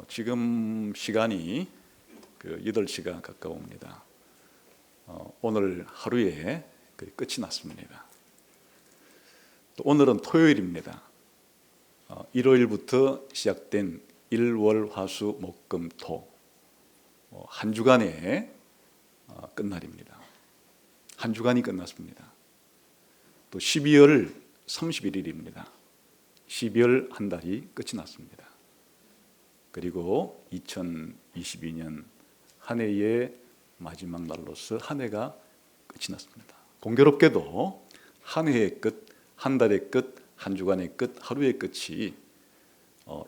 지금 시간이 8시가 가까웁니다. 오늘 하루에 끝이 났습니다. 또 오늘은 토요일입니다. 일요일부터 시작된 일, 월, 화, 수, 목, 금, 토 한 주간의 끝날입니다. 한 주간이 끝났습니다. 또 12월 31일입니다. 12월 한 달이 끝이 났습니다. 그리고 2022년 한 해의 마지막 날로서 한 해가 끝이 났습니다. 공교롭게도 한 해의 끝, 한 달의 끝, 한 주간의 끝, 하루의 끝이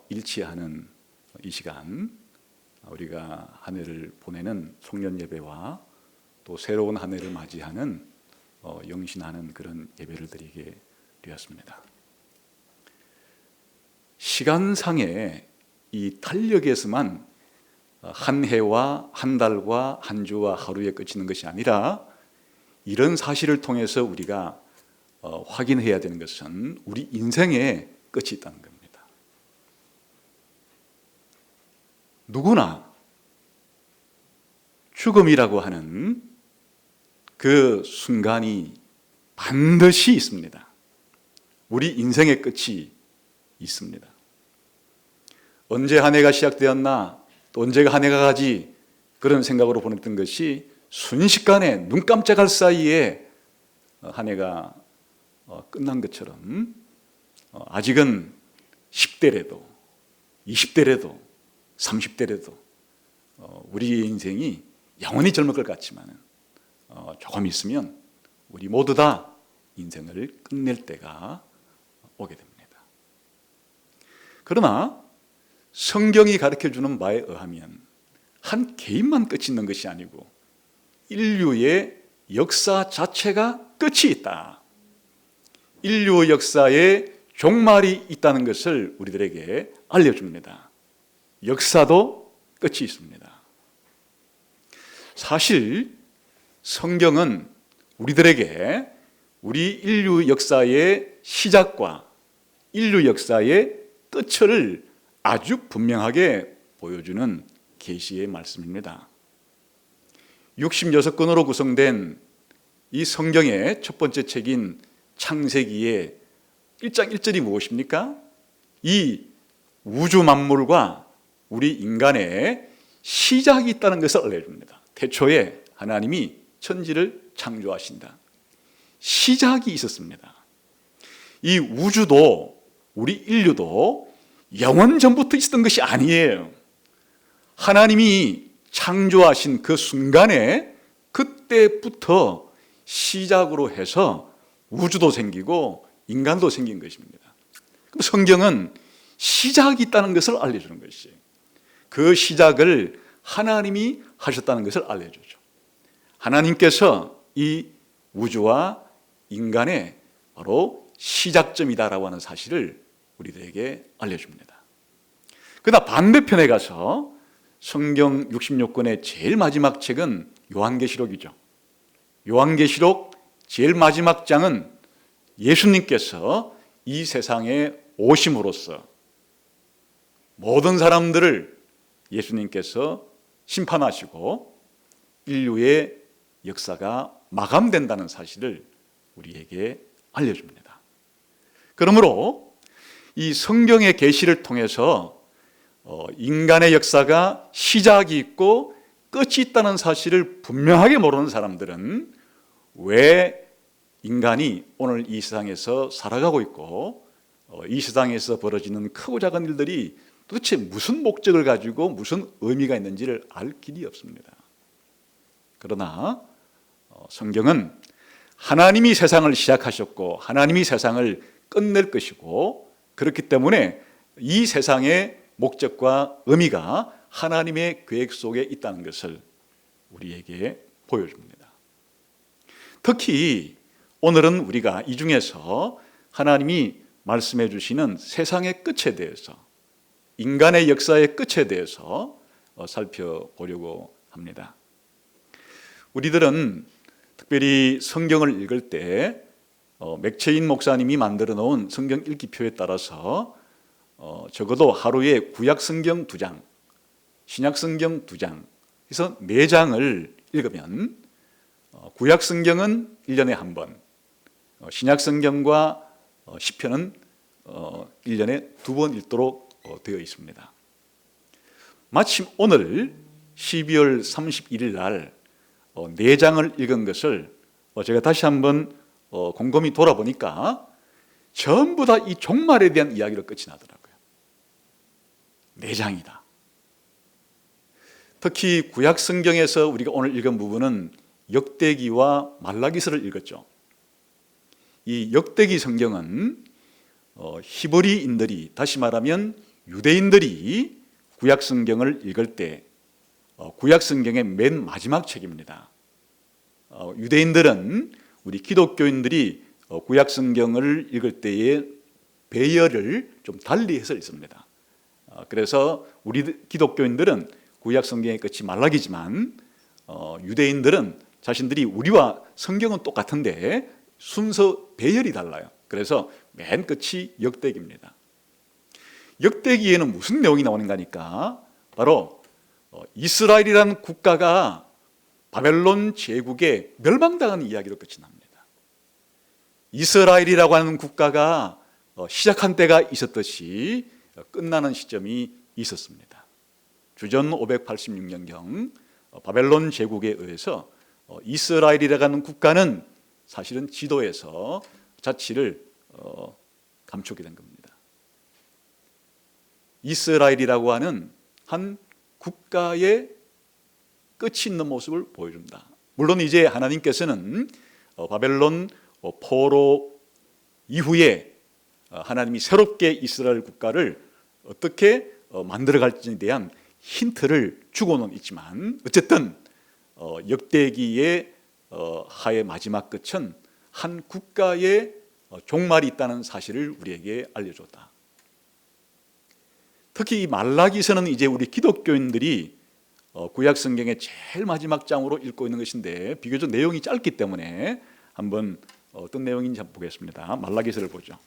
일치하는 이 시간, 우리가 한 해를 보내는 송년 예배와 또 새로운 한 해를 맞이하는 영신하는 그런 예배를 드리게 되었습니다. 시간상의 이 탄력에서만 한 해와 한 달과 한 주와 하루에 그치는 것이 아니라 이런 사실을 통해서 우리가 확인해야 되는 것은 우리 인생의 끝이 있다는 겁니다. 누구나 죽음이라고 하는 그 순간이 반드시 있습니다. 우리 인생의 끝이 있습니다. 언제 한 해가 시작되었나, 또 언제가 한 해가 가지, 그런 생각으로 보냈던 것이 순식간에 눈 깜짝할 사이에 한 해가 끝난 것처럼 아직은 10대래도 20대래도 30대래도 우리의 인생이 영원히 젊을 것 같지만 조금 있으면 우리 모두 다 인생을 끝낼 때가 오게 됩니다. 그러나 성경이 가르쳐주는 바에 의하면 한 개인만 끝이 있는 것이 아니고 인류의 역사 자체가 끝이 있다. 인류 역사에 종말이 있다는 것을 우리들에게 알려줍니다. 역사도 끝이 있습니다. 사실 성경은 우리들에게 우리 인류 역사의 시작과 인류 역사의 끝을 아주 분명하게 보여주는 계시의 말씀입니다. 66권으로 구성된 이 성경의 첫 번째 책인 창세기의 1장 1절이 무엇입니까? 이 우주 만물과 우리 인간의 시작이 있다는 것을 알려줍니다. 태초에 하나님이 천지를 창조하신다. 시작이 있었습니다. 이 우주도 우리 인류도 영원 전부터 있었던 것이 아니에요. 하나님이 창조하신 그 순간에 그때부터 시작으로 해서 우주도 생기고 인간도 생긴 것입니다. 그럼 성경은 시작이 있다는 것을 알려주는 것이에요. 그 시작을 하나님이 하셨다는 것을 알려주죠. 하나님께서 이 우주와 인간의 바로 시작점이다라고 하는 사실을 우리들에게 알려줍니다. 그러나 반대편에 가서 성경 66권의 제일 마지막 책은 요한계시록이죠. 요한계시록 제일 마지막 장은 예수님께서 이 세상에 오심으로써 모든 사람들을 예수님께서 심판하시고 인류의 역사가 마감된다는 사실을 우리에게 알려줍니다. 그러므로 이 성경의 계시를 통해서 인간의 역사가 시작이 있고 끝이 있다는 사실을 분명하게 모르는 사람들은 왜 인간이 오늘 이 세상에서 살아가고 있고 이 세상에서 벌어지는 크고 작은 일들이 도대체 무슨 목적을 가지고 무슨 의미가 있는지를 알 길이 없습니다. 그러나 성경은 하나님이 세상을 시작하셨고 하나님이 세상을 끝낼 것이고 그렇기 때문에 이 세상의 목적과 의미가 하나님의 계획 속에 있다는 것을 우리에게 보여줍니다. 특히 오늘은 우리가 이 중에서 하나님이 말씀해 주시는 세상의 끝에 대해서, 인간의 역사의 끝에 대해서 살펴보려고 합니다. 우리들은 특별히 성경을 읽을 때 맥체인 목사님이 만들어 놓은 성경 읽기표에 따라서 적어도 하루에 구약 성경 2장, 신약성경 2장, 그래서 4장을 읽으면 구약성경은 1년에 한 번, 신약성경과 시편은 1년에 2번 읽도록 되어 있습니다. 마침 오늘 12월 31일 날 4장을 읽은 것을 제가 다시 한번 곰곰이 돌아보니까 전부 다 이 종말에 대한 이야기로 끝이 나더라고요. 4장이다. 특히 구약 성경에서 우리가 오늘 읽은 부분은 역대기와 말라기서를 읽었죠. 이 역대기 성경은 히브리인들이, 다시 말하면 유대인들이 구약 성경을 읽을 때 구약 성경의 맨 마지막 책입니다. 유대인들은, 우리 기독교인들이 구약 성경을 읽을 때의 배열을 좀 달리해서 읽습니다. 그래서 우리 기독교인들은 구약 성경의 끝이 말라기지만 유대인들은 자신들이 우리와 성경은 똑같은데 순서 배열이 달라요. 그래서 맨 끝이 역대기입니다. 역대기에는 무슨 내용이 나오는가 하니까 바로 이스라엘이라는 국가가 바벨론 제국에 멸망당하는 이야기로 끝이 납니다. 이스라엘이라고 하는 국가가 시작한 때가 있었듯이 끝나는 시점이 있었습니다. 주전 586년경 바벨론 제국에 의해서 이스라엘이라고 하는 국가는 사실은 지도에서 자취를 감추게 된 겁니다. 이스라엘이라고 하는 한 국가의 끝이 있는 모습을 보여준다. 물론 이제 하나님께서는 바벨론 포로 이후에 하나님이 새롭게 이스라엘 국가를 어떻게 만들어갈지에 대한 힌트를 주고는 있지만 어쨌든 역대기의 하의 마지막 끝은 한 국가의 종말이 있다는 사실을 우리에게 알려줬다. 특히 이 말라기서는 이제 우리 기독교인들이 구약 성경의 제일 마지막 장으로 읽고 있는 것인데 비교적 내용이 짧기 때문에 한번 어떤 내용인지 한번 보겠습니다. 말라기서를 보죠.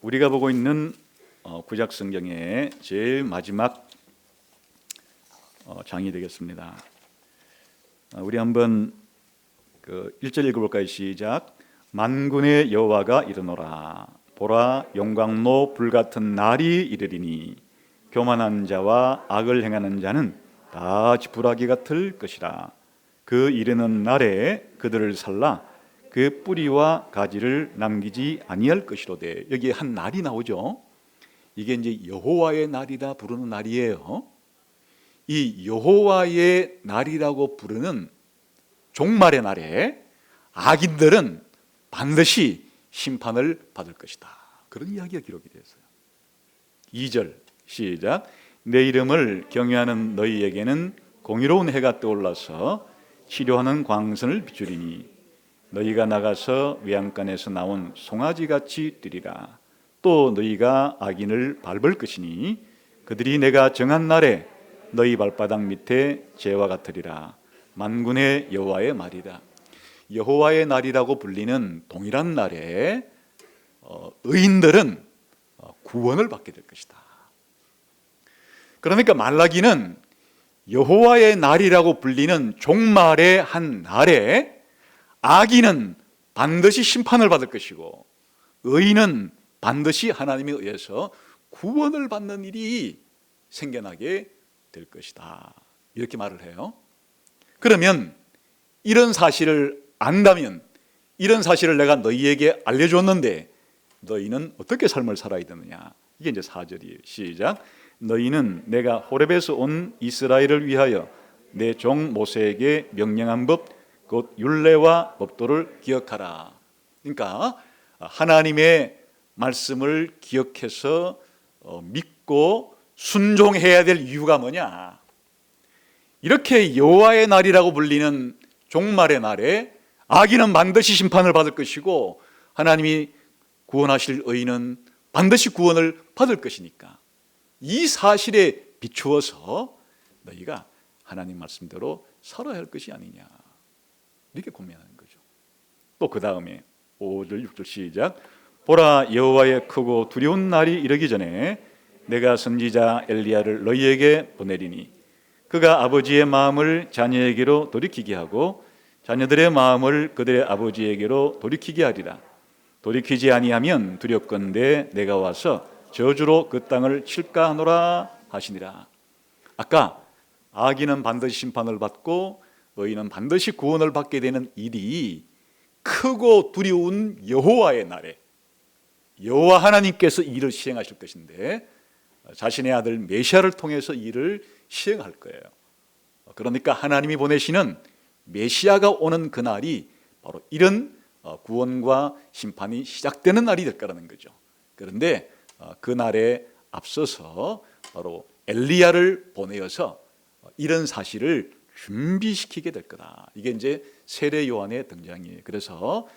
우리가 보고 있는 구약 성경의 제일 마지막 장이 되겠습니다. 우리 한번 1절 읽어볼까요? 시작. 만군의 여호와가 이르노라. 보라, 영광로 불같은 날이 이르리니 교만한 자와 악을 행하는 자는 다 지푸라기 같을 것이라. 그 이르는 날에 그들을 살라 그 뿌리와 가지를 남기지 아니할 것이로되. 여기에 한 날이 나오죠. 이게 이제 여호와의 날이라 부르는 날이에요. 이 여호와의 날이라고 부르는 종말의 날에 악인들은 반드시 심판을 받을 것이다. 그런 이야기가 기록이 되었어요. 2절 시작. 내 이름을 경외하는 너희에게는 공의로운 해가 떠올라서 치료하는 광선을 비추리니 너희가 나가서 외양간에서 나온 송아지같이 뛰리라. 또 너희가 악인을 밟을 것이니 그들이 내가 정한 날에 너희 발바닥 밑에 재와 같으리라. 만군의 여호와의 말이다. 여호와의 날이라고 불리는 동일한 날에 의인들은 구원을 받게 될 것이다. 그러니까 말라기는 여호와의 날이라고 불리는 종말의 한 날에 악인은 반드시 심판을 받을 것이고 의인은 반드시 하나님에 의해서 구원을 받는 일이 생겨나게 될 것이다. 이렇게 말을 해요. 그러면 이런 사실을 안다면, 이런 사실을 내가 너희에게 알려줬는데 너희는 어떻게 삶을 살아야 되느냐. 이게 이제 4절이에요. 시작. 너희는 내가 호렙에서 온 이스라엘을 위하여 내 종 모세에게 명령한 법 곧 율례와 법도를 기억하라. 그러니까 하나님의 말씀을 기억해서 믿고 순종해야 될 이유가 뭐냐. 이렇게 여호와의 날이라고 불리는 종말의 날에 악인은 반드시 심판을 받을 것이고 하나님이 구원하실 의인은 반드시 구원을 받을 것이니까 이 사실에 비추어서 너희가 하나님 말씀대로 살아야 할 것이 아니냐. 이렇게 고민하는 거죠. 또 그 다음에 5절 6절 시작. 보라, 여호와의 크고 두려운 날이 이르기 전에 내가 선지자 엘리야를 너희에게 보내리니 그가 아버지의 마음을 자녀에게로 돌이키게 하고 자녀들의 마음을 그들의 아버지에게로 돌이키게 하리라. 돌이키지 아니하면 두렵건대 내가 와서 저주로 그 땅을 칠까 하노라 하시니라. 아까 악인은 반드시 심판을 받고 의인은 반드시 구원을 받게 되는 일이 크고 두려운 여호와의 날에 여호와 하나님께서 이 일을 시행하실 것인데 자신의 아들 메시아를 통해서 이 일을 시행할 거예요. 그러니까 하나님이 보내시는 메시아가 오는 그날이 바로 이런 구원과 심판이 시작되는 날이 될 거라는 거죠. 그런데 그 날에 앞서서 바로 엘리야를 보내어서 이런 사실을 준비시키게 될 거다. 이게 이제 세례 요한의 등장이에요. 그래서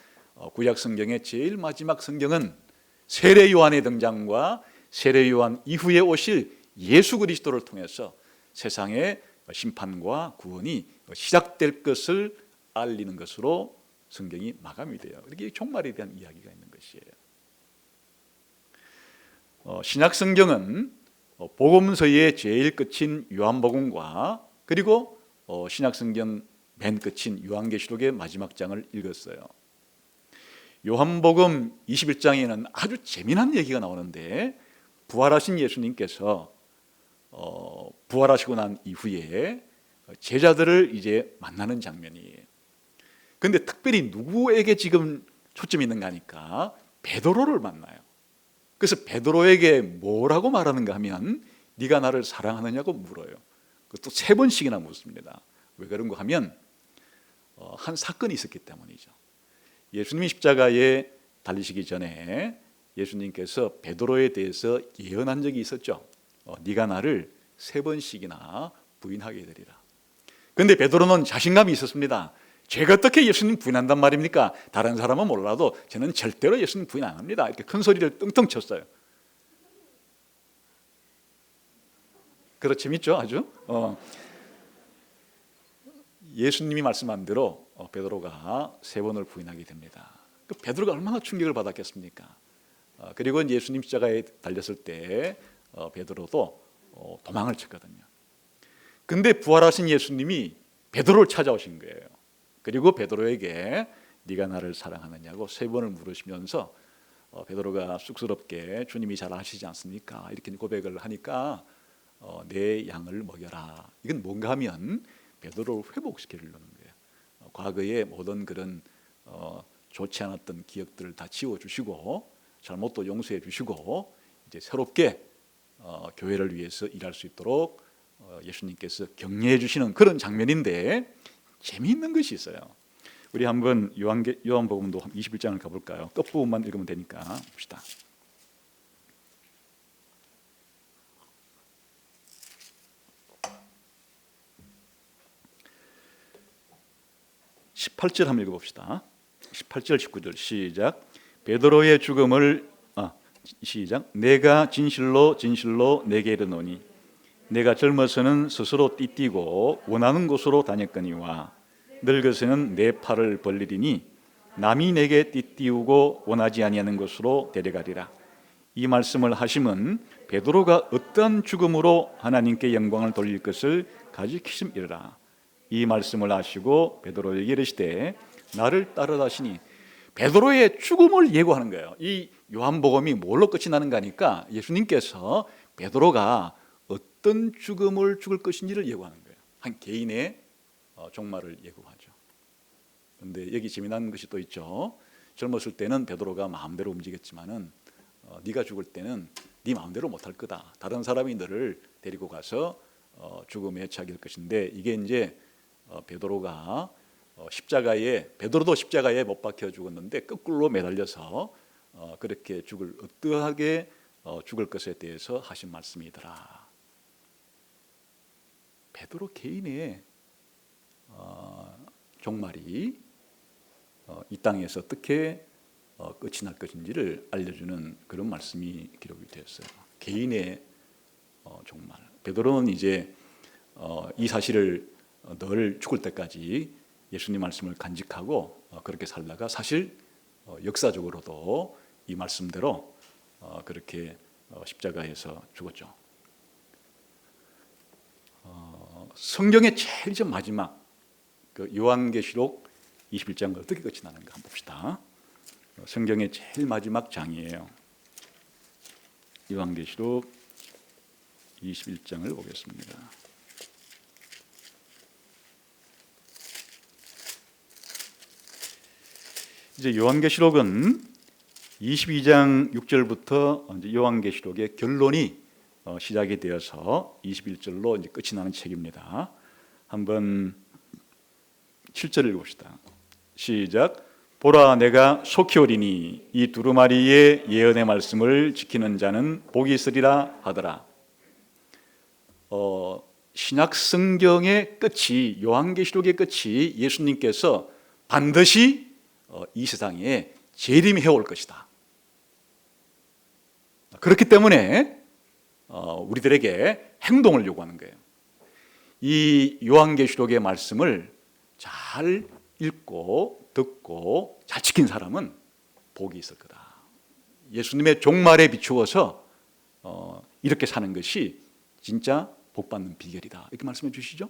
구약 성경의 제일 마지막 성경은 세례 요한의 등장과 세례 요한 이후에 오실 예수 그리스도를 통해서 세상의 심판과 구원이 시작될 것을 알리는 것으로 성경이 마감이 돼요. 이렇게 종말에 대한 이야기가 있는 것이에요. 신약 성경은 복음서의 제일 끝인 요한복음과 그리고 신약 성경 맨 끝인 요한계시록의 마지막 장을 읽었어요. 요한복음 21장에는 아주 재미난 얘기가 나오는데 부활하신 예수님께서 부활하시고 난 이후에 제자들을 이제 만나는 장면이에요. 그런데 특별히 누구에게 지금 초점이 있는가 하니까 베드로를 만나요. 그래서 베드로에게 뭐라고 말하는가 하면 네가 나를 사랑하느냐고 물어요. 그것도 3번씩이나 묻습니다. 왜 그런가 하면 한 사건이 있었기 때문이죠. 예수님이 십자가에 달리시기 전에 예수님께서 베드로에 대해서 예언한 적이 있었죠. 네가 나를 3번씩이나 부인하게 되리라. 그런데 베드로는 자신감이 있었습니다. 제가 어떻게 예수님 부인한단 말입니까? 다른 사람은 몰라도 저는 절대로 예수님 부인 안 합니다. 이렇게 큰 소리를 떵떵 쳤어요. 그렇죠, 재밌죠, 아주. 예수님이 말씀한 대로 베드로가 3번을 부인하게 됩니다. 그 베드로가 얼마나 충격을 받았겠습니까? 그리고 예수님 십자가에 달렸을 때 베드로도 도망을 쳤거든요. 근데 부활하신 예수님이 베드로를 찾아오신 거예요. 그리고 베드로에게 네가 나를 사랑하느냐고 3번을 물으시면서 베드로가 쑥스럽게 주님이 잘 아시지 않습니까? 이렇게 고백을 하니까 내 양을 먹여라. 이건 뭔가 하면 베드로를 회복시키려는 거예요. 과거의 모든 그런 좋지 않았던 기억들을 다 지워주시고 잘못도 용서해 주시고 이제 새롭게 교회를 위해서 일할 수 있도록 예수님께서 격려해 주시는 그런 장면인데 재미있는 것이 있어요. 우리 한번 요한복음도 21장을 가볼까요? 끝부분만 읽으면 되니까 봅시다. 18절 한번 읽어봅시다. 18절 19절 시작. 베드로의 죽음을 시작. 내가 진실로 진실로 내게 이르노니 내가 젊어서는 스스로 띠띠고 원하는 곳으로 다녔거니와 늙어서는 내 팔을 벌리리니 남이 내게 띠띠우고 원하지 아니하는 곳으로 데려가리라. 이 말씀을 하심은 베드로가 어떤 죽음으로 하나님께 영광을 돌릴 것을 가리키심이라. 이 말씀을 하시고 베드로에게 이르시되 나를 따르라 하시니 베드로의 죽음을 예고하는 거예요. 이 요한복음이 뭘로 끝이 나는가 하니까 예수님께서 베드로가 어떤 죽음을 죽을 것인지를 예고하는 거예요. 한 개인의 종말을 예고하죠. 그런데 여기 재미난 것이 또 있죠. 젊었을 때는 베드로가 마음대로 움직였지만은 네가 죽을 때는 네 마음대로 못할 거다. 다른 사람이 너를 데리고 가서 죽음에 처하게 될 것인데 이게 이제 베드로가 베드로도 십자가에 못 박혀 죽었는데 거꾸로 매달려서 그렇게 어떠하게 죽을 것에 대해서 하신 말씀이더라. 베드로 개인의 종말이 이 땅에서 어떻게 끝이 날 것인지를 알려주는 그런 말씀이 기록이 되었어요. 개인의 종말. 베드로는 이제 이 사실을 늘 죽을 때까지 예수님 말씀을 간직하고 그렇게 살다가 사실 역사적으로도 이 말씀대로 그렇게 십자가에서 죽었죠. 성경의 제일 마지막 그 요한계시록 21장은 어떻게 끝이 나는가 한번 봅시다. 성경의 제일 마지막 장이에요. 요한계시록 21장을 보겠습니다. 이제 요한계시록은 22장 6절부터 이제 요한계시록의 결론이 시작이 되어서 21절로 이제 끝이 나는 책입니다. 한번 7절 읽읍시다. 시작. 보라, 내가 속히 오리니 이 두루마리의 예언의 말씀을 지키는 자는 복이 있으리라 하더라. 신약 성경의 끝이, 요한계시록의 끝이 예수님께서 반드시 이 세상에 재림해 올 것이다. 그렇기 때문에 우리들에게 행동을 요구하는 거예요. 이 요한계시록의 말씀을 잘 읽고 듣고 잘 지킨 사람은 복이 있을 거다. 예수님의 종말에 비추어서 이렇게 사는 것이 진짜 복받는 비결이다. 이렇게 말씀해 주시죠.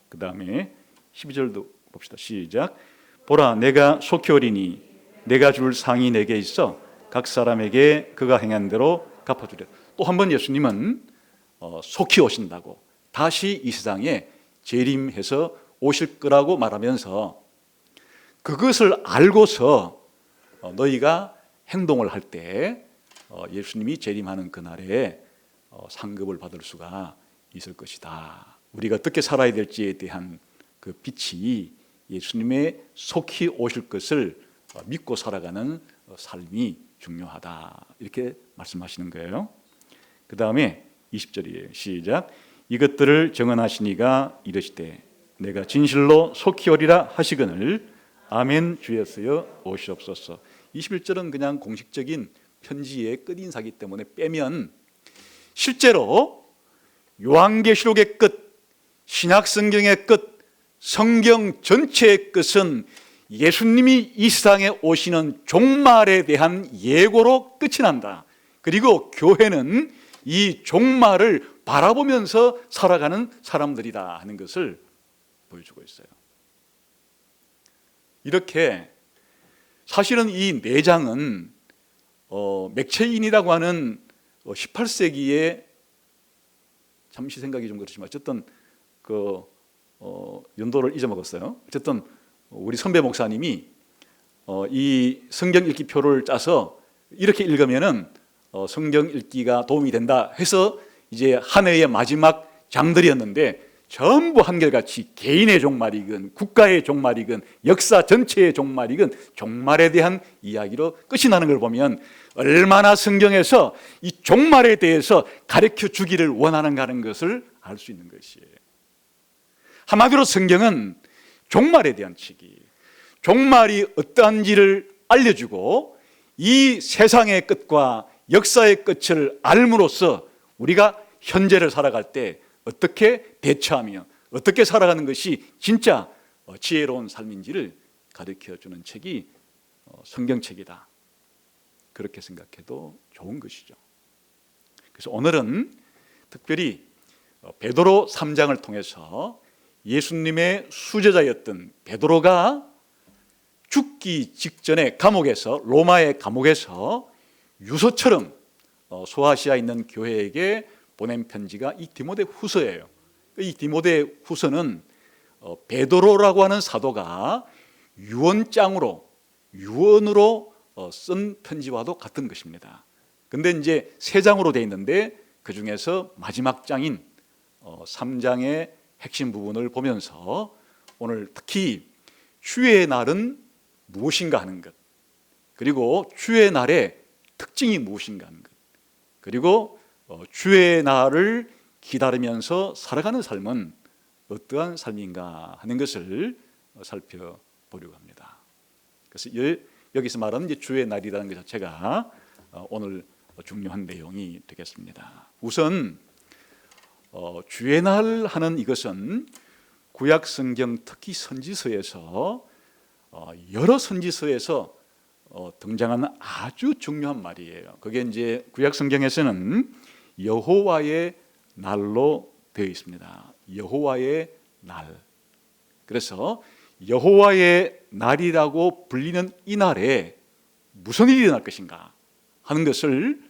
그 다음에 12절도 봅시다. 시작. 보라, 내가 속히 오리니 내가 줄 상이 내게 있어 각 사람에게 그가 행한 대로 갚아주리라. 또 한 번 예수님은 속히 오신다고, 다시 이 세상에 재림해서 오실 거라고 말하면서 그것을 알고서 너희가 행동을 할 때 예수님이 재림하는 그날에 상급을 받을 수가 있을 것이다. 우리가 어떻게 살아야 될지에 대한 그 빛이 예수님의 속히 오실 것을 믿고 살아가는 삶이 중요하다. 이렇게 말씀하시는 거예요. 그 다음에 20절이에요. 시작. 이것들을 정언하시니가 이르시되 내가 진실로 속히 오리라 하시거늘 아멘 주였으여 오시옵소서. 21절은 그냥 공식적인 편지의 끝인사기 때문에 빼면 실제로 요한계시록의 끝, 신약성경의 끝, 성경 전체의 끝은 예수님이 이 세상에 오시는 종말에 대한 예고로 끝이 난다. 그리고 교회는 이 종말을 바라보면서 살아가는 사람들이다 하는 것을 보여주고 있어요. 이렇게 사실은 이 4장은 맥체인이라고 하는 18세기에 잠시 생각이 좀 그렇지만 어쨌든 그 연도를 잊어먹었어요. 어쨌든 우리 선배 목사님이 이 성경 읽기표를 짜서 이렇게 읽으면은 성경 읽기가 도움이 된다 해서 이제 한 해의 마지막 장들이었는데 전부 한결같이 개인의 종말이건 국가의 종말이건 역사 전체의 종말이건 종말에 대한 이야기로 끝이 나는 걸 보면 얼마나 성경에서 이 종말에 대해서 가르쳐 주기를 원하는가 하는 것을 알 수 있는 것이에요. 한마디로 성경은 종말에 대한 책이, 종말이 어떠한지를 알려주고 이 세상의 끝과 역사의 끝을 알므로써 우리가 현재를 살아갈 때 어떻게 대처하며 어떻게 살아가는 것이 진짜 지혜로운 삶인지를 가르쳐주는 책이 성경책이다. 그렇게 생각해도 좋은 것이죠. 그래서 오늘은 특별히 베드로 3장을 통해서 예수님의 수제자였던 베드로가 죽기 직전에 감옥에서, 로마의 감옥에서 유서처럼 소아시아에 있는 교회에게 보낸 편지가 이 디모데 후서예요. 이 디모데 후서는 베드로라고 하는 사도가 유언장으로, 유언으로 쓴 편지와도 같은 것입니다. 근데 이제 3장으로 되어 있는데 그 중에서 마지막 장인 3장의 핵심 부분을 보면서 오늘 특히 주의 날은 무엇인가 하는 것, 그리고 주의 날의 특징이 무엇인가 하는 것, 그리고 주의 날을 기다리면서 살아가는 삶은 어떠한 삶인가 하는 것을 살펴보려고 합니다. 그래서 여기서 말하는 이제 주의 날이라는 것 자체가 오늘 중요한 내용이 되겠습니다. 우선 주의 날 하는 이것은 구약 성경 특히 선지서에서 여러 선지서에서 등장하는 아주 중요한 말이에요. 그게 이제 구약 성경에서는 여호와의 날로 되어 있습니다. 여호와의 날. 그래서 여호와의 날이라고 불리는 이 날에 무슨 일이 일어날 것인가 하는 것을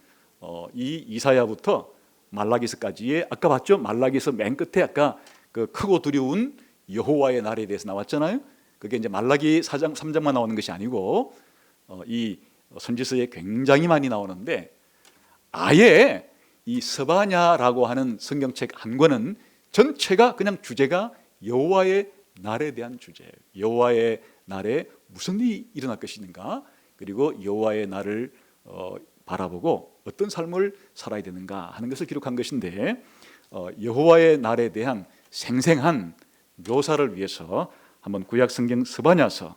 이 이사야부터 말라기서까지의, 아까 봤죠? 말라기서 맨 끝에 아까 그 크고 두려운 여호와의 날에 대해서 나왔잖아요. 그게 이제 말라기 4장 3장만 나오는 것이 아니고 이 선지서에 굉장히 많이 나오는데, 아예 이 스바냐라고 하는 성경책 한 권은 전체가 그냥 주제가 여호와의 날에 대한 주제예요. 여호와의 날에 무슨 일이 일어날 것인가, 그리고 여호와의 날을 바라보고 어떤 삶을 살아야 되는가 하는 것을 기록한 것인데, 여호와의 날에 대한 생생한 묘사를 위해서 한번 구약 성경 스바냐서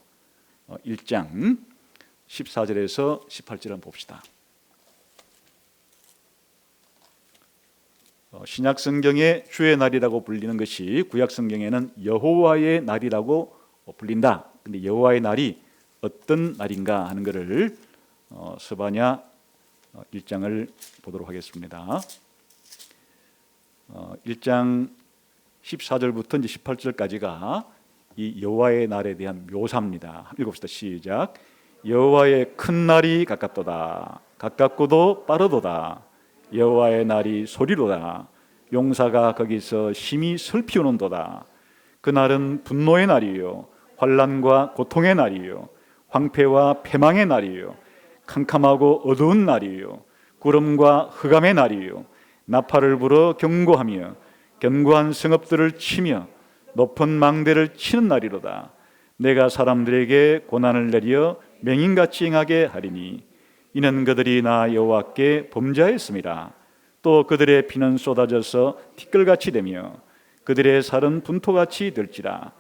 1장 14절에서 18절 한번 봅시다. 신약 성경의 주의 날이라고 불리는 것이 구약 성경에는 여호와의 날이라고 불린다. 근데 여호와의 날이 어떤 날인가 하는 것을 스바냐 1장을 보도록 하겠습니다. 1장 14절부터 이제 18절까지가 이 여호와의 날에 대한 묘사입니다. 읽읍시다. 시작. 여호와의 큰 날이 가깝도다. 가깝고도 빠르도다. 여호와의 날이 소리로다. 용사가 거기서 심히 슬피우는도다. 그날은 분노의 날이요, 환난과 고통의 날이요, 황폐와 패망의 날이요, 캄캄하고 어두운 날이요, 구름과 흑암의 날이요, 나팔을 불어 경고하며 견고한 성읍들을 치며 높은 망대를 치는 날이로다. 내가 사람들에게 고난을 내려 맹인같이 행하게 하리니 이는 그들이 나 여호와께 범죄하였습니다. 또 그들의 피는 쏟아져서 티끌같이 되며 그들의 살은 분토같이 될지라.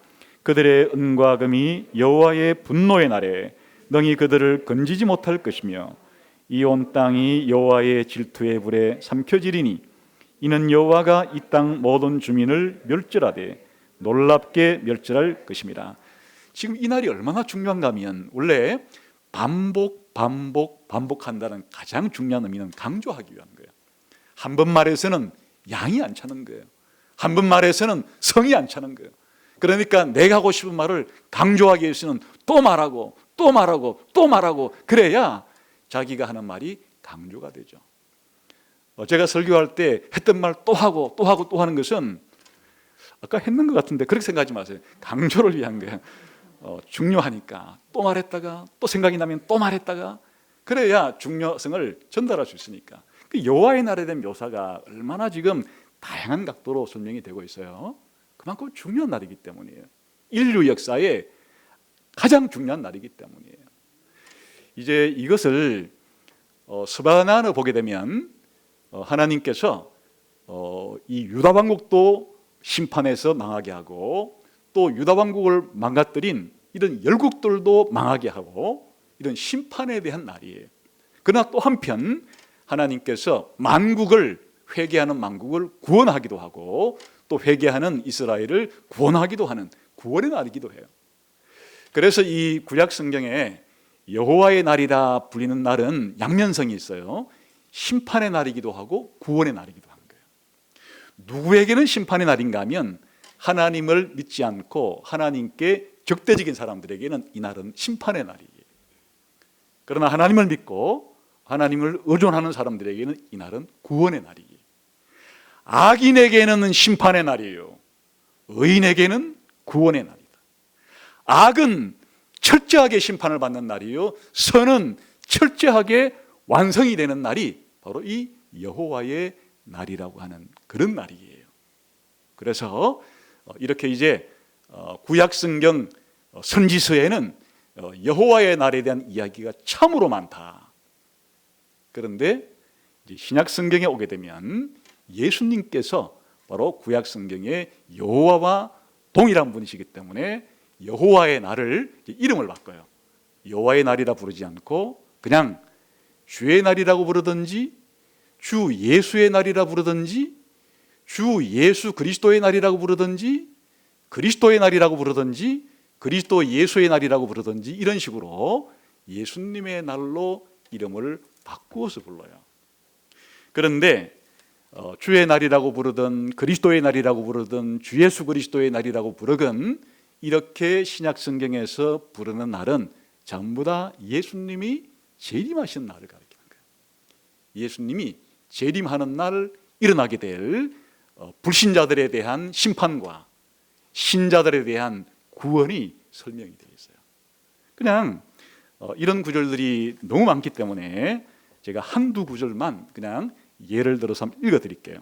그들의 은과 금이 여호와의 분노의 날에 능히 그들을 건지지 못할 것이며 이 온 땅이 여호와의 질투의 불에 삼켜지리니 이는 여호와가 이 땅 모든 주민을 멸절하되 놀랍게 멸절할 것입니다. 지금 이 날이 얼마나 중요한가 하면, 원래 반복한다는 가장 중요한 의미는 강조하기 위한 거예요. 한 번 말해서는 양이 안 차는 거예요. 한 번 말해서는 성이 안 차는 거예요. 그러니까 내가 하고 싶은 말을 강조하기 위해서는 또 말하고 또 말하고 또 말하고, 그래야 자기가 하는 말이 강조가 되죠. 제가 설교할 때 했던 말 또 하고 또 하고 또 하는 것은 아까 했는 것 같은데 그렇게 생각하지 마세요. 강조를 위한 거예요. 중요하니까 또 말했다가 또 생각이 나면 또 말했다가, 그래야 중요성을 전달할 수 있으니까. 그 여호와의 날에 대한 묘사가 얼마나 지금 다양한 각도로 설명이 되고 있어요. 그만큼 중요한 날이기 때문이에요. 인류 역사에 가장 중요한 날이기 때문이에요. 이제 이것을 스바냐를 보게 되면 하나님께서 이 유다 왕국도 심판해서 망하게 하고, 또 유다 왕국을 망가뜨린 이런 열국들도 망하게 하고, 이런 심판에 대한 날이에요. 그러나 또 한편 하나님께서 만국을, 회개하는 만국을 구원하기도 하고, 또 회개하는 이스라엘을 구원하기도 하는 구원의 날이기도 해요. 그래서 이 구약 성경에 여호와의 날이라 불리는 날은 양면성이 있어요. 심판의 날이기도 하고 구원의 날이기도 한 거예요. 누구에게는 심판의 날인가 하면 하나님을 믿지 않고 하나님께 적대적인 사람들에게는 이 날은 심판의 날이에요. 그러나 하나님을 믿고 하나님을 의존하는 사람들에게는 이 날은 구원의 날이에요. 악인에게는 심판의 날이에요. 의인에게는 구원의 날이다. 악은 철저하게 심판을 받는 날이요, 선은 철저하게 완성이 되는 날이 바로 이 여호와의 날이라고 하는 그런 날이에요. 그래서 이렇게 이제 구약 성경 선지서에는 여호와의 날에 대한 이야기가 참으로 많다. 그런데 이제 신약 성경에 오게 되면 예수님께서 바로 구약 성경의 여호와와 동일한 분이시기 때문에 여호와의 날을 이름을 바꿔요. 여호와의 날이라 부르지 않고 그냥 주의 날이라고 부르든지, 주 예수의 날이라 부르든지, 주 예수 그리스도의 날이라고 부르든지, 그리스도의 날이라고 부르든지 그리스도 예수의 날이라고 부르든지 이런 식으로 예수님의 날로 이름을 바꾸어서 불러요. 그런데 주의 날이라고 부르든 그리스도의 날이라고 부르든 주 예수 그리스도의 날이라고 부르건 이렇게 신약 성경에서 부르는 날은 전부 다 예수님이 재림하신 날을 가리키는 거예요. 예수님이 재림하는 날 일어나게 될 불신자들에 대한 심판과 신자들에 대한 구원이 설명이 되어 있어요. 그냥 이런 구절들이 너무 많기 때문에 제가 한두 구절만 그냥 예를 들어서 한번 읽어드릴게요.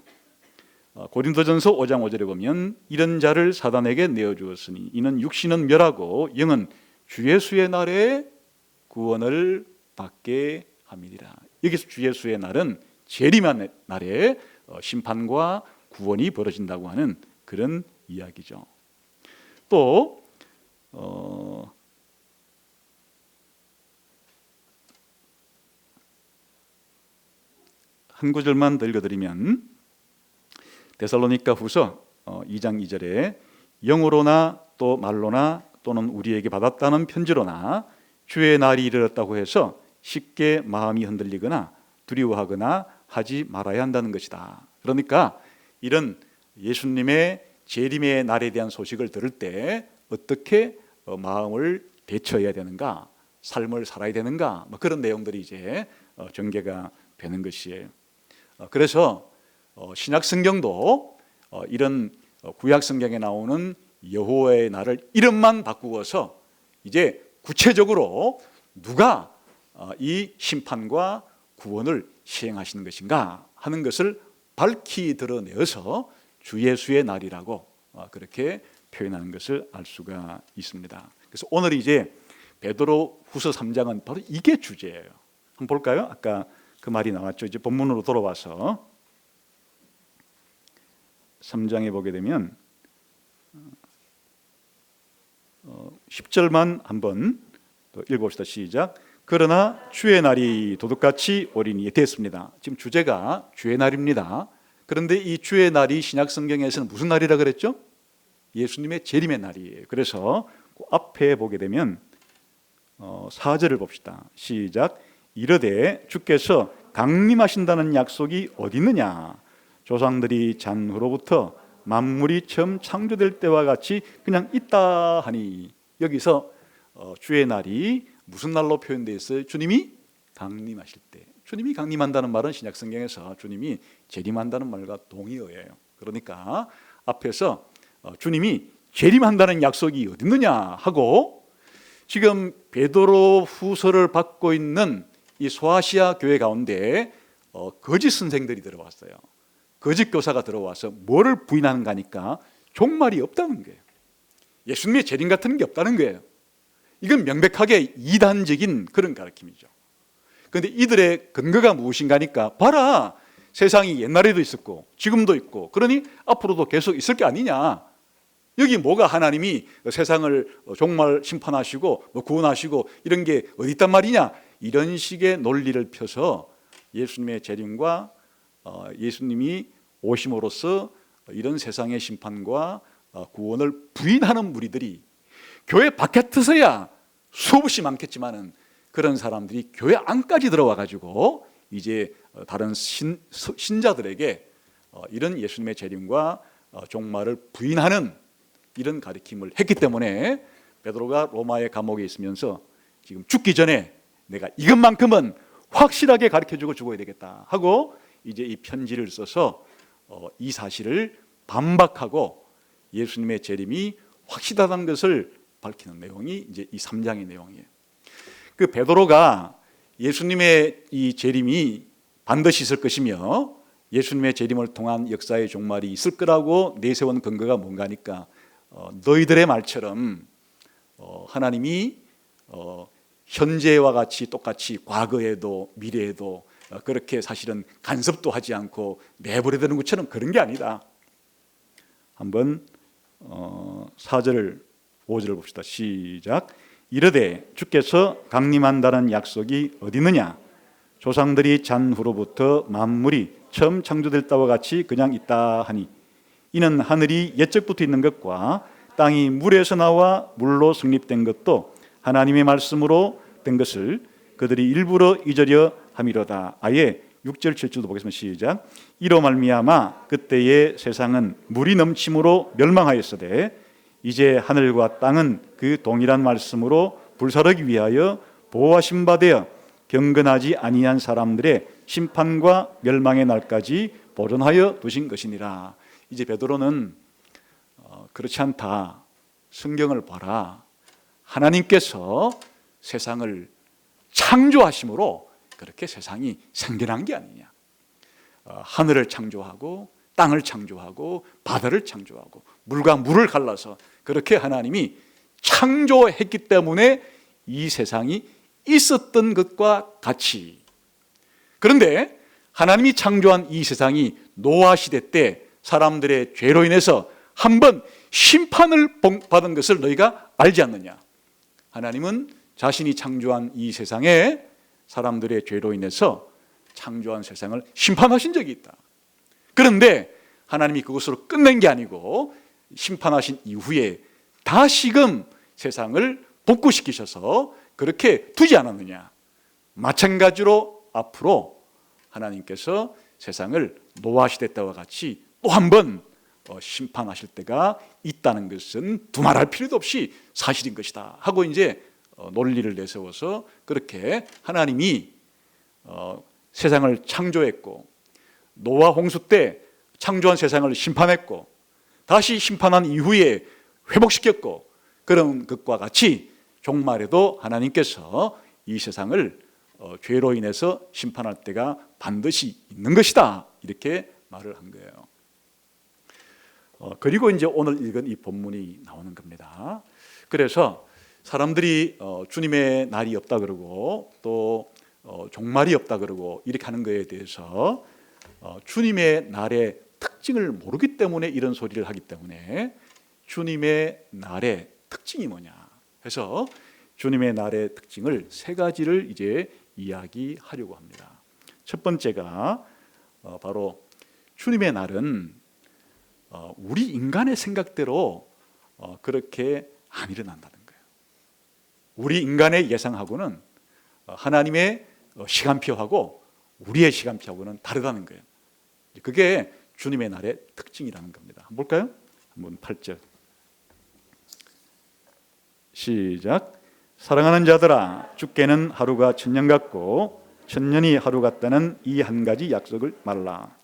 고린도전서 5장 5절에 보면 이런 자를 사단에게 내어주었으니 이는 육신은 멸하고 영은 주 예수의 날에 구원을 받게 함이니라. 여기서 주 예수의 날은 재림한 날에 심판과 구원이 벌어진다고 하는 그런 이야기죠. 또 한 구절만 더 읽어드리면 데살로니가 후서 2장 2절에 영으로나 또 말로나 또는 우리에게 받았다는 편지로나 주의 날이 이르렀다고 해서 쉽게 마음이 흔들리거나 두려워하거나 하지 말아야 한다는 것이다. 그러니까 이런 예수님의 재림의 날에 대한 소식을 들을 때 어떻게 마음을 대처해야 되는가, 삶을 살아야 되는가, 그런 내용들이 이제 전개가 되는 것이에요. 그래서 신약 성경도 이런 구약 성경에 나오는 여호와의 날을 이름만 바꾸어서 이제 구체적으로 누가 이 심판과 구원을 시행하시는 것인가 하는 것을 밝히 드러내어서 주 예수의 날이라고 그렇게 표현하는 것을 알 수가 있습니다. 그래서 오늘 이제 베드로 후서 3장은 바로 이게 주제예요. 한번 볼까요? 아까 그 말이 나왔죠. 이제 본문으로 돌아와서 3장에 보게 되면 10절만 한번 또 읽어봅시다. 시작. 그러나 주의 날이 도둑같이 오리니 됐습니다. 지금 주제가 주의 날입니다. 그런데 이 주의 날이 신약 성경에서는 무슨 날이라 그랬죠? 예수님의 재림의 날이에요. 그래서 그 앞에 보게 되면 4절을 봅시다. 시작. 이르되 주께서 강림하신다는 약속이 어디 있느냐? 조상들이 잔후로부터 만물이 처음 창조될 때와 같이 그냥 있다 하니, 여기서 주의 날이 무슨 날로 표현되어 있어요? 주님이 강림하실 때. 주님이 강림한다는 말은 신약 성경에서 주님이 재림한다는 말과 동의어예요. 그러니까 앞에서 주님이 재림한다는 약속이 어디 있느냐 하고, 지금 베드로 후서를 받고 있는 이 소아시아 교회 가운데 거짓 선생들이 들어왔어요. 거짓 교사가 들어와서 뭐를 부인하는가 하니까 종말이 없다는 거예요. 예수님의 재림 같은 게 없다는 거예요. 이건 명백하게 이단적인 그런 가르침이죠. 그런데 이들의 근거가 무엇인가 하니까 봐라, 세상이 옛날에도 있었고 지금도 있고 그러니 앞으로도 계속 있을 게 아니냐. 여기 뭐가 하나님이 세상을 종말 심판하시고 구원하시고 이런 게 어디 있단 말이냐, 이런 식의 논리를 펴서 예수님의 재림과 예수님이 오심으로써 이런 세상의 심판과 구원을 부인하는 무리들이 교회 바깥에서야 수없이 많겠지만은 그런 사람들이 교회 안까지 들어와 가지고 이제 다른 신자들에게 이런 예수님의 재림과 종말을 부인하는 이런 가르침을 했기 때문에 베드로가 로마의 감옥에 있으면서 지금 죽기 전에 내가 이것만큼은 확실하게 가르쳐주고 죽어야 되겠다 하고 이제 이 편지를 써서 이 사실을 반박하고 예수님의 재림이 확실하다는 것을 밝히는 내용이 이제 이 3장의 내용이에요. 그 베드로가 예수님의 이 재림이 반드시 있을 것이며 예수님의 재림을 통한 역사의 종말이 있을 거라고 내세운 근거가 뭔가 하니까 너희들의 말처럼 하나님이 현재와 같이 똑같이 과거에도 미래에도 그렇게 사실은 간섭도 하지 않고 내버려 두는 것처럼 그런 게 아니다. 한번 4절 5절을 봅시다. 시작. 이르되 주께서 강림한다는 약속이 어디 있느냐? 조상들이 잔후로부터 만물이 처음 창조될 때와 같이 그냥 있다 하니, 이는 하늘이 옛적부터 있는 것과 땅이 물에서 나와 물로 성립된 것도 하나님의 말씀으로 된 것을 그들이 일부러 잊으려 함이로다. 아예 6절 7절도 보겠습니다. 시작. 이로 말미암아 그때의 세상은 물이 넘침으로 멸망하였으되 이제 하늘과 땅은 그 동일한 말씀으로 불사르기 위하여 보호하신 바 되어 경건하지 아니한 사람들의 심판과 멸망의 날까지 보존하여 두신 것이니라. 이제 베드로는 그렇지 않다. 성경을 봐라. 하나님께서 세상을 창조하심으로 그렇게 세상이 생겨난 게 아니냐. 하늘을 창조하고 땅을 창조하고 바다를 창조하고 물과 물을 갈라서 그렇게 하나님이 창조했기 때문에 이 세상이 있었던 것과 같이. 그런데 하나님이 창조한 이 세상이 노아 시대 때 사람들의 죄로 인해서 한번 심판을 받은 것을 너희가 알지 않느냐. 하나님은 자신이 창조한 이 세상에 사람들의 죄로 인해서 창조한 세상을 심판하신 적이 있다. 그런데 하나님이 그것으로 끝낸 게 아니고 심판하신 이후에 다시금 세상을 복구시키셔서 그렇게 두지 않았느냐. 마찬가지로 앞으로 하나님께서 세상을 노아 시대 때와 같이 또 한 번 심판하실 때가 있다는 것은 두말할 필요도 없이 사실인 것이다 하고 이제 논리를 내세워서 그렇게 하나님이 세상을 창조했고 노아 홍수 때 창조한 세상을 심판했고 다시 심판한 이후에 회복시켰고 그런 것과 같이 종말에도 하나님께서 이 세상을 죄로 인해서 심판할 때가 반드시 있는 것이다 이렇게 말을 한 거예요. 그리고 이제 오늘 읽은 이 본문이 나오는 겁니다. 그래서 사람들이 주님의 날이 없다 그러고 또 종말이 없다 그러고 이렇게 하는 것에 대해서 주님의 날의 특징을 모르기 때문에 이런 소리를 하기 때문에 주님의 날의 특징이 뭐냐 해서 주님의 날의 특징을 세 가지를 이제 이야기하려고 합니다. 첫 번째가 바로 주님의 날은 우리 인간의 생각대로 그렇게 안 일어난다는 거예요. 우리 인간의 예상하고는 하나님의 시간표하고 우리의 시간표하고는 다르다는 거예요. 그게 주님의 날의 특징이라는 겁니다. 한번 볼까요? 한번 8절 시작. 사랑하는 자들아 주께는 하루가 천년 같고 천년이 하루 같다는 이 한 가지 약속을 말라.